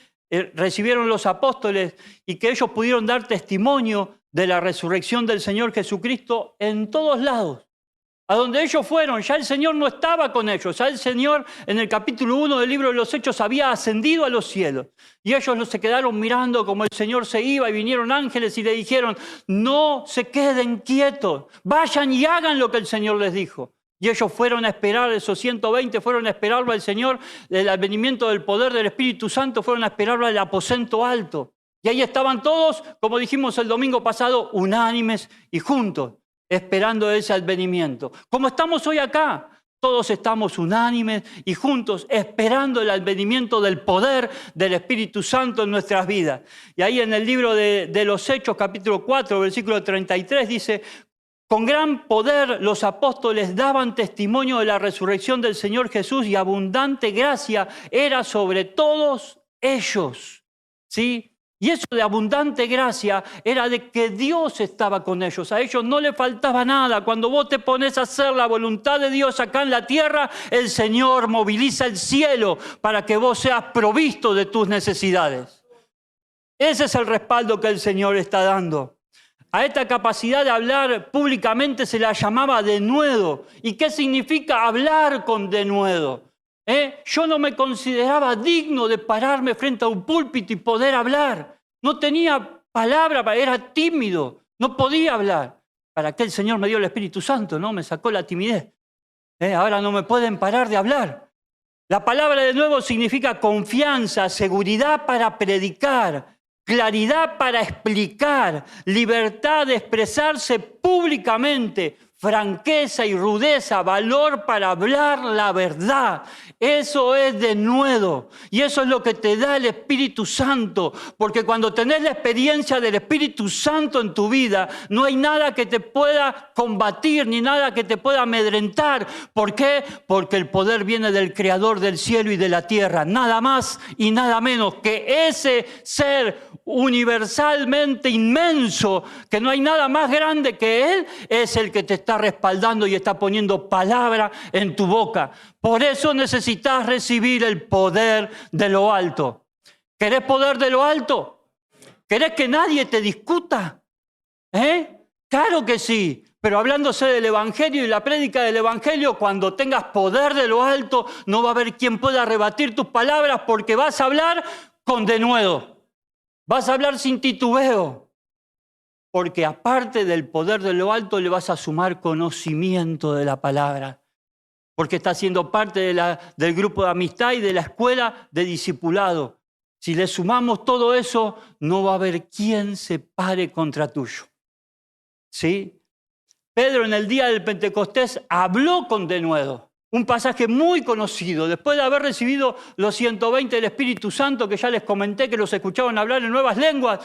recibieron los apóstoles y que ellos pudieron dar testimonio de la resurrección del Señor Jesucristo en todos lados. A donde ellos fueron, ya el Señor no estaba con ellos. Ya el Señor, en el capítulo 1 del libro de los Hechos, había ascendido a los cielos. Y ellos se quedaron mirando como el Señor se iba y vinieron ángeles y le dijeron, no se queden quietos, vayan y hagan lo que el Señor les dijo. Y ellos fueron a esperar, esos 120 fueron a esperarlo al Señor, el advenimiento del poder del Espíritu Santo, fueron a esperarlo al aposento alto. Y ahí estaban todos, como dijimos el domingo pasado, unánimes y juntos, esperando ese advenimiento. Como estamos hoy acá, todos estamos unánimes y juntos, esperando el advenimiento del poder del Espíritu Santo en nuestras vidas. Y ahí en el libro de los Hechos, capítulo 4, versículo 33, dice, con gran poder los apóstoles daban testimonio de la resurrección del Señor Jesús y abundante gracia era sobre todos ellos. ¿Sí? Y eso de abundante gracia era de que Dios estaba con ellos. A ellos no les faltaba nada. Cuando vos te pones a hacer la voluntad de Dios acá en la tierra, el Señor moviliza el cielo para que vos seas provisto de tus necesidades. Ese es el respaldo que el Señor está dando. A esta capacidad de hablar públicamente se la llamaba denuedo. ¿Y qué significa hablar con denuedo? Yo no me consideraba digno de pararme frente a un púlpito y poder hablar. No tenía palabra, era tímido, no podía hablar. ¿Para qué el Señor me dio el Espíritu Santo? ¿No? Me sacó la timidez. Ahora no me pueden parar de hablar. La palabra de nuevo significa confianza, seguridad para predicar, claridad para explicar, libertad de expresarse públicamente, franqueza y rudeza, valor para hablar la verdad. Eso es denuedo y eso es lo que te da el Espíritu Santo, porque cuando tenés la experiencia del Espíritu Santo en tu vida, no hay nada que te pueda combatir ni nada que te pueda amedrentar. ¿Por qué? Porque el poder viene del Creador del cielo y de la tierra, nada más y nada menos que ese ser universalmente inmenso, que no hay nada más grande que Él, es el que te está respaldando y está poniendo palabra en tu boca. Por eso necesitas recibir el poder de lo alto. ¿Querés poder de lo alto? ¿Querés que nadie te discuta? Claro que sí, pero hablándose del Evangelio y la prédica del Evangelio, cuando tengas poder de lo alto, no va a haber quien pueda rebatir tus palabras porque vas a hablar con denuedo. Vas a hablar sin titubeo, porque aparte del poder de lo alto le vas a sumar conocimiento de la palabra, porque estás siendo parte del grupo de amistad y de la escuela de discipulado. Si le sumamos todo eso, no va a haber quien se pare contra tuyo. ¿Sí? Pedro en el día del Pentecostés habló con denuedo. Un pasaje muy conocido, después de haber recibido los 120 del Espíritu Santo, que ya les comenté que los escuchaban hablar en nuevas lenguas,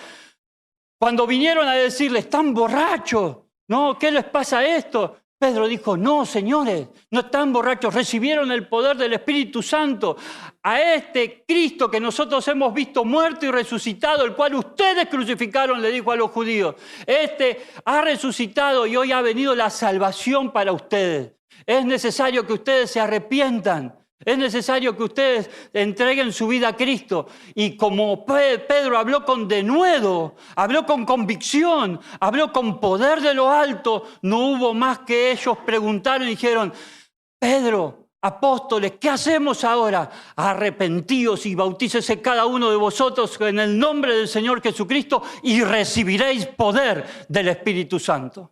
cuando vinieron a decirle, están borrachos, ¿no? ¿Qué les pasa a esto? Pedro dijo, no, señores, no están borrachos, recibieron el poder del Espíritu Santo. A este Cristo que nosotros hemos visto muerto y resucitado, el cual ustedes crucificaron, le dijo a los judíos, este ha resucitado y hoy ha venido la salvación para ustedes. Es necesario que ustedes se arrepientan. Es necesario que ustedes entreguen su vida a Cristo. Y como Pedro habló con denuedo, habló con convicción, habló con poder de lo alto, no hubo más que ellos preguntaron y dijeron, Pedro, apóstoles, ¿qué hacemos ahora? Arrepentíos y bautícese cada uno de vosotros en el nombre del Señor Jesucristo y recibiréis poder del Espíritu Santo.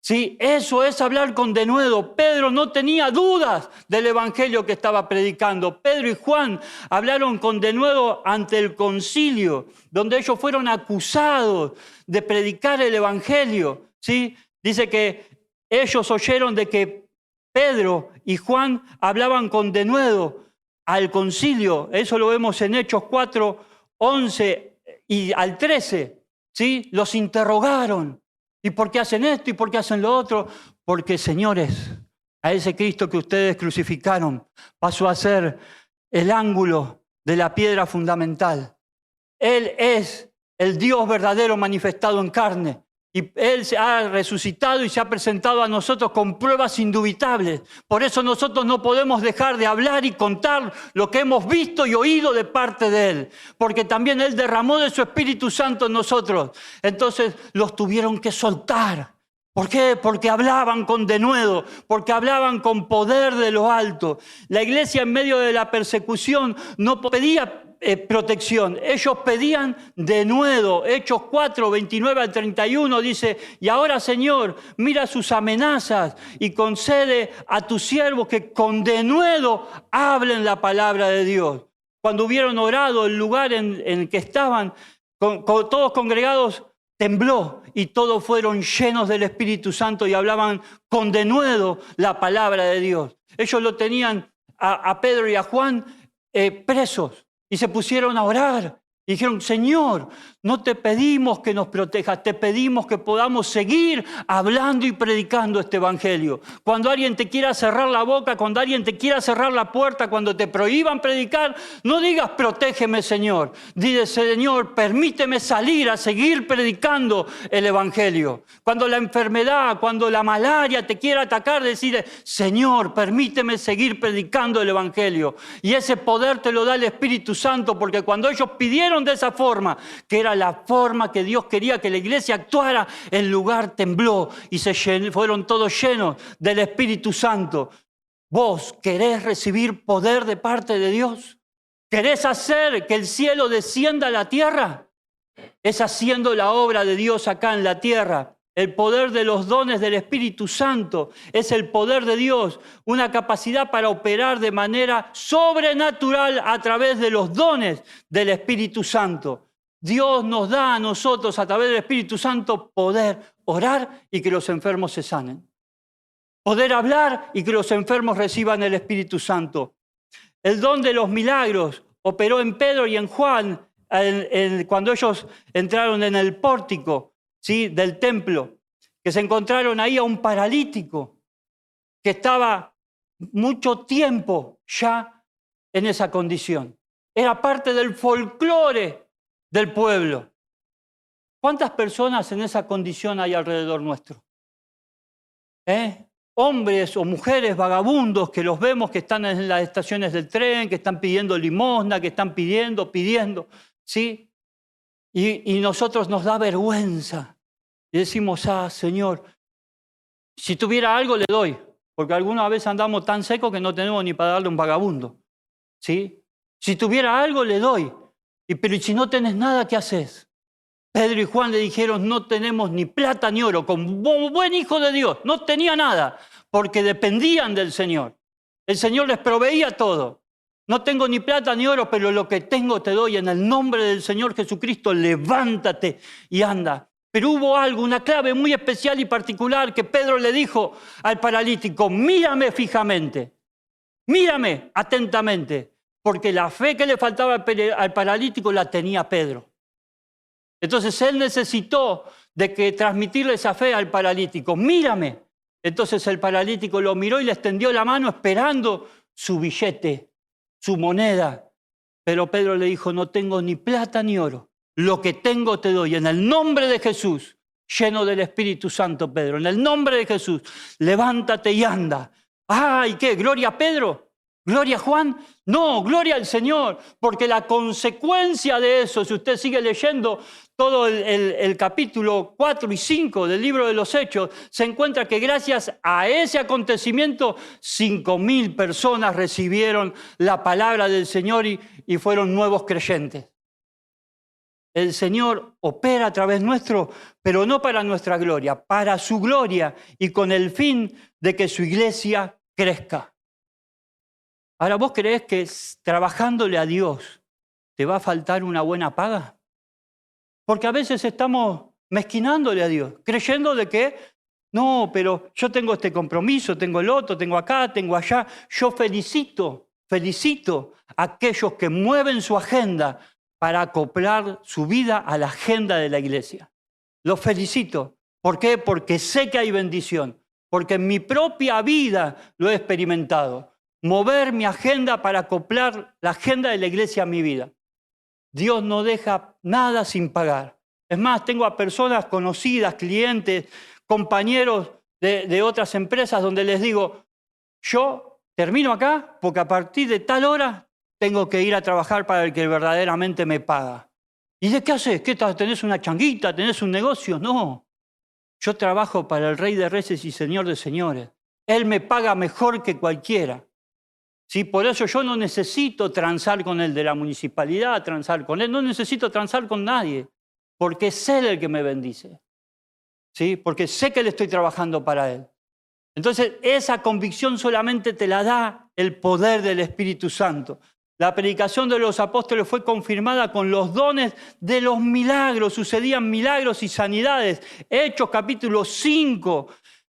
Sí, eso es hablar con denuedo. Pedro no tenía dudas del evangelio que estaba predicando. Pedro y Juan hablaron con denuedo ante el concilio, donde ellos fueron acusados de predicar el evangelio. ¿Sí? Dice que ellos oyeron de que Pedro y Juan hablaban con denuedo al concilio. Eso lo vemos en Hechos 4, 11 y al 13. ¿Sí? Los interrogaron. ¿Y por qué hacen esto? ¿Y por qué hacen lo otro? Porque, señores, a ese Cristo que ustedes crucificaron pasó a ser el ángulo de la piedra fundamental. Él es el Dios verdadero manifestado en carne. Y Él se ha resucitado y se ha presentado a nosotros con pruebas indubitables. Por eso nosotros no podemos dejar de hablar y contar lo que hemos visto y oído de parte de Él. Porque también Él derramó de su Espíritu Santo en nosotros. Entonces los tuvieron que soltar. ¿Por qué? Porque hablaban con denuedo, porque hablaban con poder de lo alto. La iglesia en medio de la persecución no pedía protección, ellos pedían denuedo. Hechos 4, 29 al 31 dice: y ahora, Señor, mira sus amenazas y concede a tus siervos que con denuedo hablen la palabra de Dios. Cuando hubieron orado, el lugar en el que estaban, con todos congregados, tembló y todos fueron llenos del Espíritu Santo y hablaban con denuedo la palabra de Dios. Ellos lo tenían a Pedro y a Juan presos y se pusieron a orar. Y dijeron: Señor, no te pedimos que nos protejas, te pedimos que podamos seguir hablando y predicando este evangelio. Cuando alguien te quiera cerrar la boca, cuando alguien te quiera cerrar la puerta, cuando te prohíban predicar, no digas: protégeme, Señor. Dile: Señor, permíteme salir a seguir predicando el evangelio. Cuando la enfermedad, cuando la malaria te quiera atacar, decirle: Señor, permíteme seguir predicando el evangelio. Y ese poder te lo da el Espíritu Santo, porque cuando ellos pidieron de esa forma, que era la forma que Dios quería que la iglesia actuara, el lugar tembló y fueron todos llenos del Espíritu Santo. ¿Vos querés recibir poder de parte de Dios? ¿Querés hacer que el cielo descienda a la tierra? Es haciendo la obra de Dios acá en la tierra. El poder de los dones del Espíritu Santo es el poder de Dios, una capacidad para operar de manera sobrenatural a través de los dones del Espíritu Santo. Dios nos da a nosotros, a través del Espíritu Santo, poder orar y que los enfermos se sanen. Poder hablar y que los enfermos reciban el Espíritu Santo. El don de los milagros operó en Pedro y en Juan cuando ellos entraron en el pórtico, ¿sí?, del templo, que se encontraron ahí a un paralítico que estaba mucho tiempo ya en esa condición. Era parte del folclore del pueblo. ¿Cuántas personas en esa condición hay alrededor nuestro? Hombres o mujeres vagabundos que los vemos que están en las estaciones del tren, que están pidiendo limosna, que están pidiendo, ¿sí? Y nosotros nos da vergüenza. Y decimos: ah, Señor, si tuviera algo le doy, porque algunas veces andamos tan secos que no tenemos ni para darle a un vagabundo, ¿sí? Si tuviera algo le doy, pero si no tenés nada, ¿qué haces? Pedro y Juan le dijeron: no tenemos ni plata ni oro. Como buen hijo de Dios, no tenía nada, porque dependían del Señor. El Señor les proveía todo. No tengo ni plata ni oro, pero lo que tengo te doy. En el nombre del Señor Jesucristo, levántate y anda. Pero hubo algo, una clave muy especial y particular que Pedro le dijo al paralítico: mírame fijamente, mírame atentamente, porque la fe que le faltaba al paralítico la tenía Pedro. Entonces él necesitó de que transmitirle esa fe al paralítico: mírame. Entonces el paralítico lo miró y le extendió la mano esperando su billete, su moneda. Pero Pedro le dijo: no tengo ni plata ni oro. Lo que tengo te doy. En el nombre de Jesús, lleno del Espíritu Santo, Pedro, en el nombre de Jesús, levántate y anda. Ah, ¿y qué? ¿Gloria a Pedro? ¿Gloria a Juan? No, gloria al Señor, porque la consecuencia de eso, si usted sigue leyendo todo el capítulo 4 y 5 del libro de los Hechos, se encuentra que gracias a ese acontecimiento 5.000 personas recibieron la palabra del Señor y fueron nuevos creyentes. El Señor opera a través nuestro, pero no para nuestra gloria, para su gloria y con el fin de que su iglesia crezca. Ahora, ¿vos creés que trabajándole a Dios te va a faltar una buena paga? Porque a veces estamos mezquinándole a Dios, creyendo de que No, pero yo tengo este compromiso, tengo el otro, tengo acá, tengo allá. Yo felicito a aquellos que mueven su agenda para acoplar su vida a la agenda de la iglesia. Los felicito. ¿Por qué? Porque sé que hay bendición. Porque en mi propia vida lo he experimentado. Mover mi agenda para acoplar la agenda de la iglesia a mi vida. Dios no deja nada sin pagar. Es más, tengo a personas conocidas, clientes, compañeros de otras empresas donde les digo, yo termino acá porque a partir de tal hora tengo que ir a trabajar para el que verdaderamente me paga. ¿Y de qué haces? ¿Qué tenés una changuita? ¿Tenés un negocio? No. Yo trabajo para el Rey de Reyes y Señor de Señores. Él me paga mejor que cualquiera. ¿Sí? Por eso yo no necesito transar con el de la municipalidad, transar con él. No necesito transar con nadie, porque es Él el que me bendice. ¿Sí? Porque sé que le estoy trabajando para Él. Entonces, esa convicción solamente te la da el poder del Espíritu Santo. La predicación de los apóstoles fue confirmada con los dones de los milagros. Sucedían milagros y sanidades. Hechos capítulo 5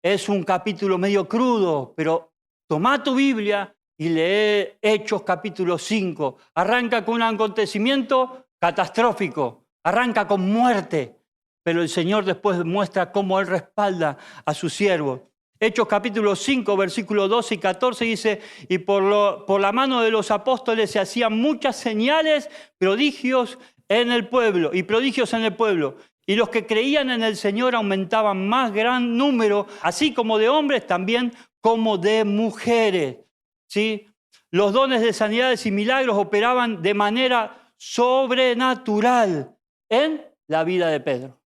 es un capítulo medio crudo, pero toma tu Biblia y lee Hechos capítulo 5. Arranca con un acontecimiento catastrófico. Arranca con muerte. Pero el Señor después muestra cómo Él respalda a sus siervos. Hechos capítulo 5, versículos 12 y 14 dice, y por la mano de los apóstoles se hacían muchas señales, prodigios en el pueblo, Y los que creían en el Señor aumentaban más gran número, así como de hombres, también como de mujeres. ¿Sí? Los dones de sanidades y milagros operaban de manera sobrenatural en la vida de Pedro.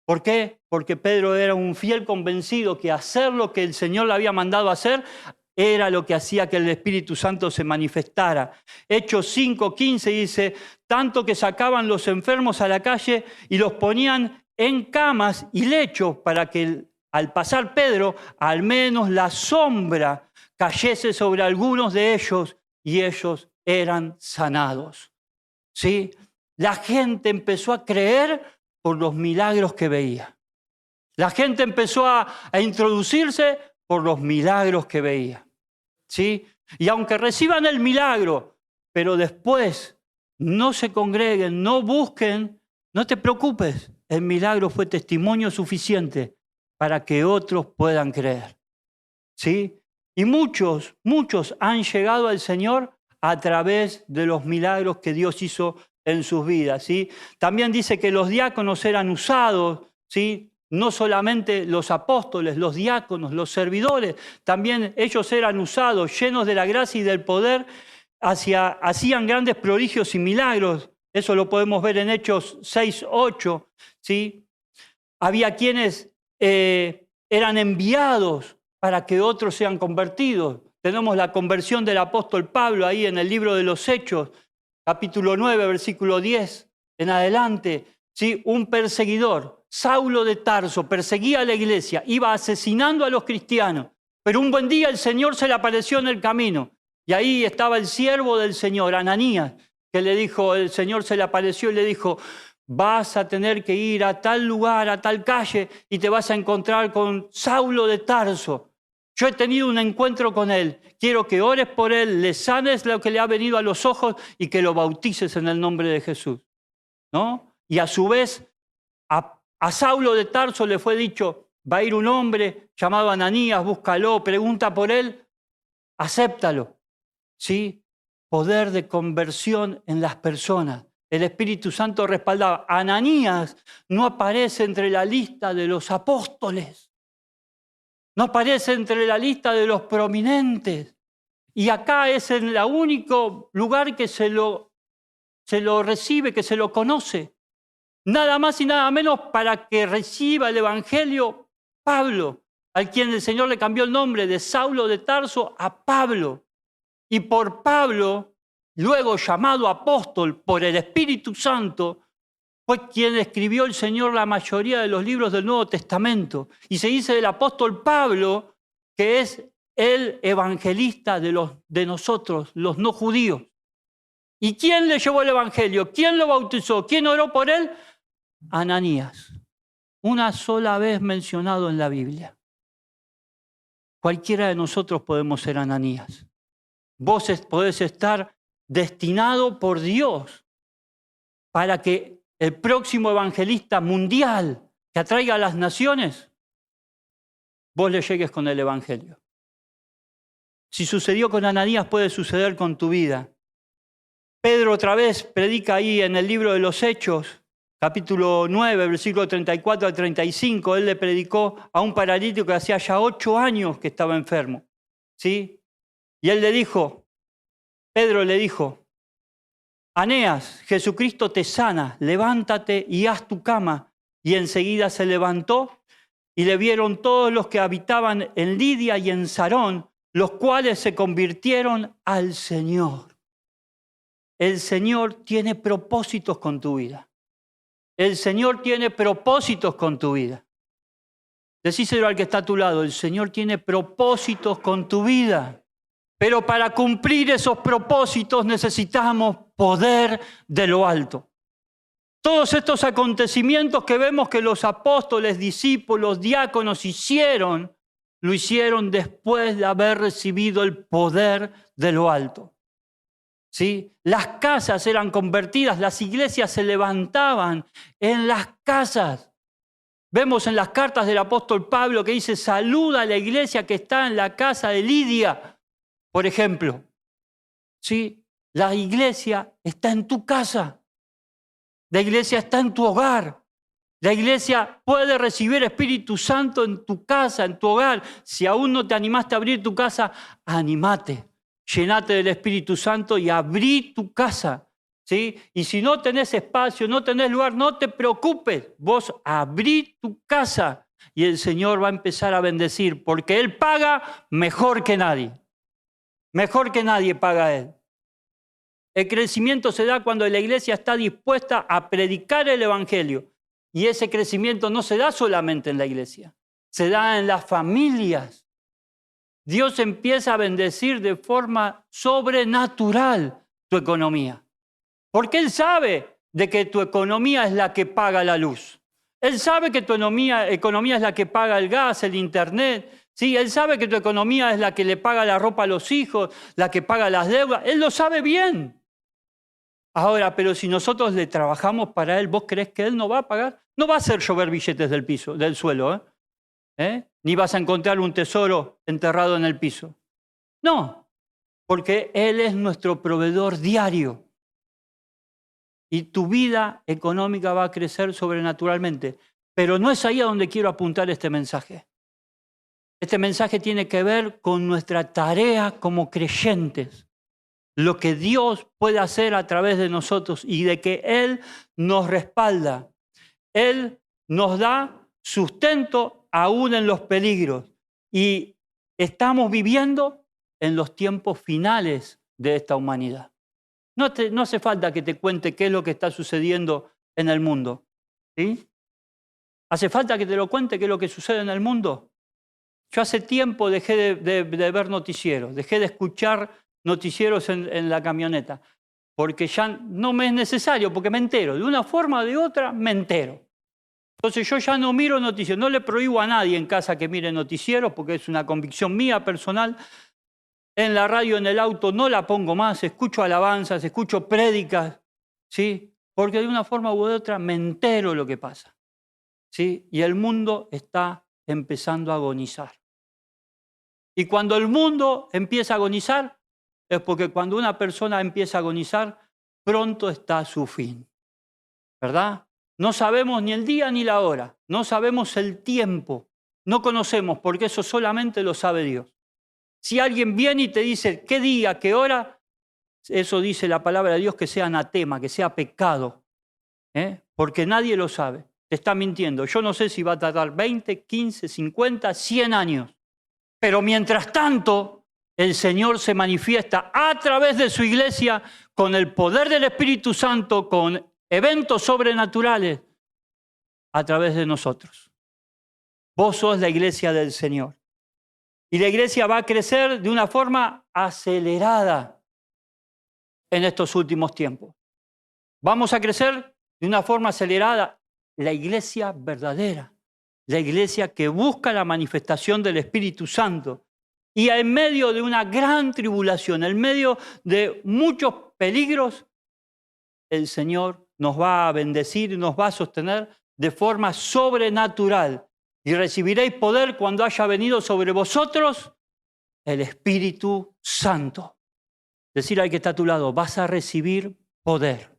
¿Por qué? Porque Pedro era un fiel convencido que hacer lo que el Señor le había mandado hacer era lo que hacía que el Espíritu Santo se manifestara. Hechos 5:15 dice, tanto que sacaban los enfermos a la calle y los ponían en camas y lechos para que al pasar Pedro, al menos la sombra cayese sobre algunos de ellos y ellos eran sanados. ¿Sí? La gente empezó a creer por los milagros que veía. La gente empezó a introducirse por los milagros que veía. ¿Sí? Y aunque reciban el milagro, pero después no se congreguen, no busquen, no te preocupes. El milagro fue testimonio suficiente para que otros puedan creer. ¿Sí? Y muchos han llegado al Señor a través de los milagros que Dios hizo en sus vidas. ¿Sí? También dice que los diáconos eran usados, ¿sí? No solamente los apóstoles, los diáconos, los servidores, también ellos eran usados, llenos de la gracia y del poder, hacían grandes prodigios y milagros. Eso lo podemos ver en Hechos 6:8. ¿Sí? Había quienes eran enviados para que otros sean convertidos. Tenemos la conversión del apóstol Pablo ahí en el libro de los Hechos, capítulo 9, versículo 10 en adelante. ¿Sí? Un perseguidor, Saulo de Tarso, perseguía a la iglesia, iba asesinando a los cristianos, pero un buen día el Señor se le apareció en el camino y ahí estaba el siervo del Señor, Ananías, que le dijo, el Señor se le apareció y le dijo, vas a tener que ir a tal lugar, a tal calle y te vas a encontrar con Saulo de Tarso. Yo he tenido un encuentro con él. Quiero que ores por él, le sanes lo que le ha venido a los ojos y que lo bautices en el nombre de Jesús. ¿No? Y a su vez, a Saulo de Tarso le fue dicho, va a ir un hombre llamado Ananías, búscalo, pregunta por él, acéptalo. ¿Sí? Poder de conversión en las personas. El Espíritu Santo respaldaba. Ananías no aparece entre la lista de los apóstoles. No aparece entre la lista de los prominentes. Y acá es el único lugar que se lo recibe, que se lo conoce. Nada más y nada menos para que reciba el Evangelio Pablo, al quien el Señor le cambió el nombre de Saulo de Tarso a Pablo. Y por Pablo, luego llamado apóstol por el Espíritu Santo, fue quien escribió el Señor la mayoría de los libros del Nuevo Testamento. Y se dice del apóstol Pablo que es el evangelista de nosotros, los no judíos. ¿Y quién le llevó el evangelio? ¿Quién lo bautizó? ¿Quién oró por él? Ananías. una sola vez mencionado en la Biblia. Cualquiera de nosotros podemos ser Ananías. Vos podés estar destinado por Dios para que el próximo evangelista mundial que atraiga a las naciones, vos le llegues con el evangelio. Si sucedió con Ananías, puede suceder con tu vida. Pedro otra vez predica ahí en el libro de los Hechos, capítulo 9, versículo 34 al 35. Él le predicó a un paralítico que hacía ya 8 años que estaba enfermo. ¿Sí? Y él le dijo, Pedro le dijo, Aneas, Jesucristo te sana, levántate y haz tu cama. Y enseguida se levantó y le vieron todos los que habitaban en Lidia y en Sarón, los cuales se convirtieron al Señor. El Señor tiene propósitos con tu vida. El Señor tiene propósitos con tu vida. Decíselo al que está a tu lado, el Señor tiene propósitos con tu vida. Pero para cumplir esos propósitos necesitamos poder de lo alto. Todos estos acontecimientos que vemos que los apóstoles, discípulos, diáconos hicieron, lo hicieron después de haber recibido el poder de lo alto. ¿Sí? Las casas eran convertidas, las iglesias se levantaban en las casas. Vemos en las cartas del apóstol Pablo que dice, saluda a la iglesia que está en la casa de Lidia, por ejemplo. ¿Sí? La iglesia está en tu casa. La iglesia está en tu hogar. La iglesia puede recibir Espíritu Santo en tu casa, en tu hogar. Si aún no te animaste a abrir tu casa, animate. Llenate del Espíritu Santo y abrí tu casa. ¿Sí? Y si no tenés espacio, no tenés lugar, no te preocupes. Vos abrí tu casa y el Señor va a empezar a bendecir, porque Él paga mejor que nadie. Mejor que nadie paga Él. El crecimiento se da cuando la iglesia está dispuesta a predicar el Evangelio. Y ese crecimiento no se da solamente en la iglesia, se da en las familias. Dios empieza a bendecir de forma sobrenatural tu economía. Porque Él sabe de que tu economía es la que paga la luz. Él sabe que tu economía es la que paga el gas, el internet. ¿Sí? Él sabe que tu economía es la que le paga la ropa a los hijos, la que paga las deudas. Él lo sabe bien. Ahora, pero si nosotros le trabajamos para Él, ¿vos crees que Él no va a pagar? No va a hacer llover billetes del suelo, ni vas a encontrar un tesoro enterrado en el piso. No, porque Él es nuestro proveedor diario. Y tu vida económica va a crecer sobrenaturalmente. Pero no es ahí a donde quiero apuntar este mensaje. Este mensaje tiene que ver con nuestra tarea como creyentes. Lo que Dios puede hacer a través de nosotros y de que Él nos respalda. Él nos da sustento aún en los peligros. Y estamos viviendo en los tiempos finales de esta humanidad. No hace falta que te cuente qué es lo que está sucediendo en el mundo. ¿Sí? ¿Hace falta que te lo cuente qué es lo que sucede en el mundo? Yo hace tiempo dejé de ver noticieros, dejé de escuchar noticieros en la camioneta, porque ya no me es necesario, porque me entero. De una forma o de otra, me entero. Entonces yo ya no miro noticieros. No le prohíbo a nadie en casa que mire noticieros, porque es una convicción mía personal. En la radio, en el auto, no la pongo más. Escucho alabanzas, escucho prédicas, ¿sí? Porque de una forma u otra me entero lo que pasa, ¿sí? Y el mundo está empezando a agonizar. Y cuando el mundo empieza a agonizar, es porque cuando una persona empieza a agonizar, pronto está su fin, ¿verdad? No sabemos ni el día ni la hora, no sabemos el tiempo, no conocemos, porque eso solamente lo sabe Dios. Si alguien viene y te dice qué día, qué hora, eso dice la palabra de Dios que sea anatema, que sea pecado, porque nadie lo sabe, te está mintiendo. Yo no sé si va a tardar 20, 15, 50, 100 años, pero mientras tanto, el Señor se manifiesta a través de su iglesia con el poder del Espíritu Santo, con eventos sobrenaturales a través de nosotros. Vos sos la iglesia del Señor. Y la iglesia va a crecer de una forma acelerada en estos últimos tiempos. Vamos a crecer de una forma acelerada la iglesia verdadera, la iglesia que busca la manifestación del Espíritu Santo. Y en medio de una gran tribulación, en medio de muchos peligros, el Señor nos va a bendecir y nos va a sostener de forma sobrenatural. Y recibiréis poder cuando haya venido sobre vosotros el Espíritu Santo. Decir al que está a tu lado, vas a recibir poder.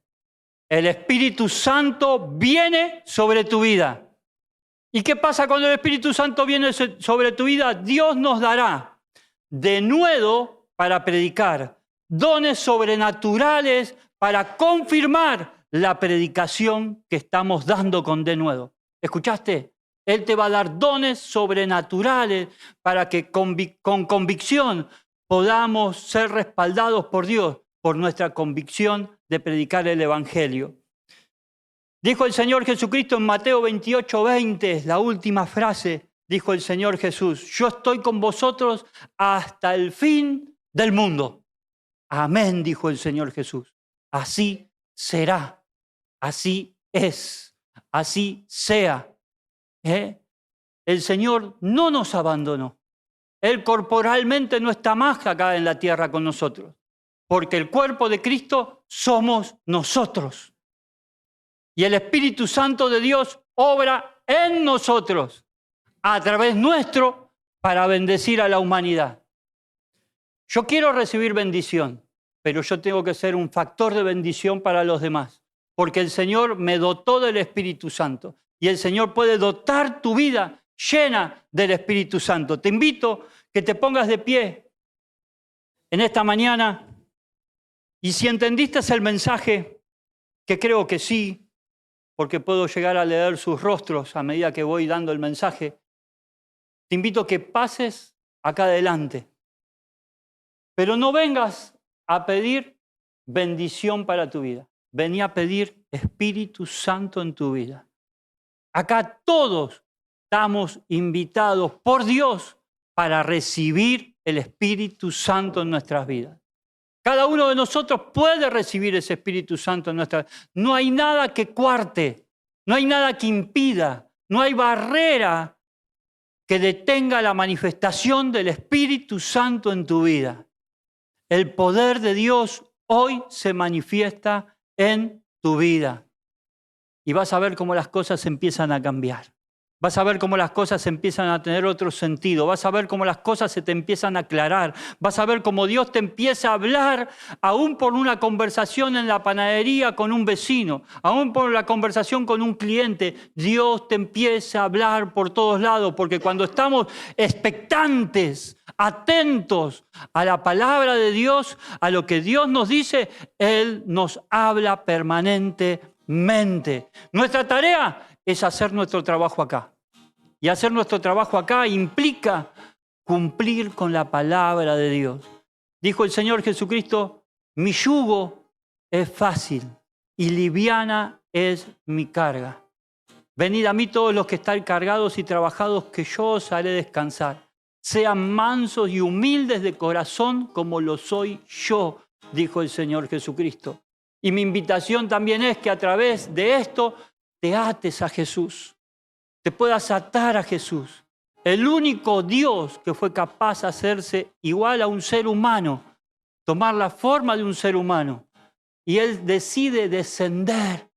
El Espíritu Santo viene sobre tu vida. ¿Y qué pasa cuando el Espíritu Santo viene sobre tu vida? Dios nos dará denuedo para predicar, dones sobrenaturales para confirmar la predicación que estamos dando con denuedo. ¿Escuchaste? Él te va a dar dones sobrenaturales para que con convicción podamos ser respaldados por Dios, por nuestra convicción de predicar el Evangelio. Dijo el Señor Jesucristo en Mateo 28:20, la última frase, dijo el Señor Jesús, yo estoy con vosotros hasta el fin del mundo. Amén, dijo el Señor Jesús. Así será, así es, así sea. El Señor no nos abandonó. Él corporalmente no está más acá en la tierra con nosotros, porque el cuerpo de Cristo somos nosotros. Y el Espíritu Santo de Dios obra en nosotros, a través nuestro, para bendecir a la humanidad. Yo quiero recibir bendición, pero yo tengo que ser un factor de bendición para los demás, porque el Señor me dotó del Espíritu Santo. Y el Señor puede dotar tu vida llena del Espíritu Santo. Te invito que te pongas de pie en esta mañana y si entendiste el mensaje, que creo que sí, porque puedo llegar a leer sus rostros a medida que voy dando el mensaje, te invito a que pases acá adelante. Pero no vengas a pedir bendición para tu vida. Vení a pedir Espíritu Santo en tu vida. Acá todos estamos invitados por Dios para recibir el Espíritu Santo en nuestras vidas. Cada uno de nosotros puede recibir ese Espíritu Santo en nuestra vida. No hay nada que cuarte, no hay nada que impida, no hay barrera que detenga la manifestación del Espíritu Santo en tu vida. El poder de Dios hoy se manifiesta en tu vida. Y vas a ver cómo las cosas empiezan a cambiar. Vas a ver cómo las cosas empiezan a tener otro sentido. Vas a ver cómo las cosas se te empiezan a aclarar. Vas a ver cómo Dios te empieza a hablar, aún por una conversación en la panadería con un vecino, aún por la conversación con un cliente. Dios te empieza a hablar por todos lados, porque cuando estamos expectantes, atentos a la palabra de Dios, a lo que Dios nos dice, Él nos habla permanentemente. Nuestra tarea es hacer nuestro trabajo acá. Y hacer nuestro trabajo acá implica cumplir con la palabra de Dios. Dijo el Señor Jesucristo, mi yugo es fácil y liviana es mi carga. Venid a mí todos los que estáis cargados y trabajados, que yo os haré descansar. Sean mansos y humildes de corazón como lo soy yo, dijo el Señor Jesucristo. Y mi invitación también es que a través de esto te ates a Jesús, te puedas atar a Jesús. El único Dios que fue capaz de hacerse igual a un ser humano, tomar la forma de un ser humano. Y Él decide descender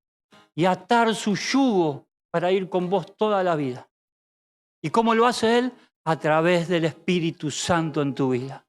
y atar su yugo para ir con vos toda la vida. ¿Y cómo lo hace Él? A través del Espíritu Santo en tu vida.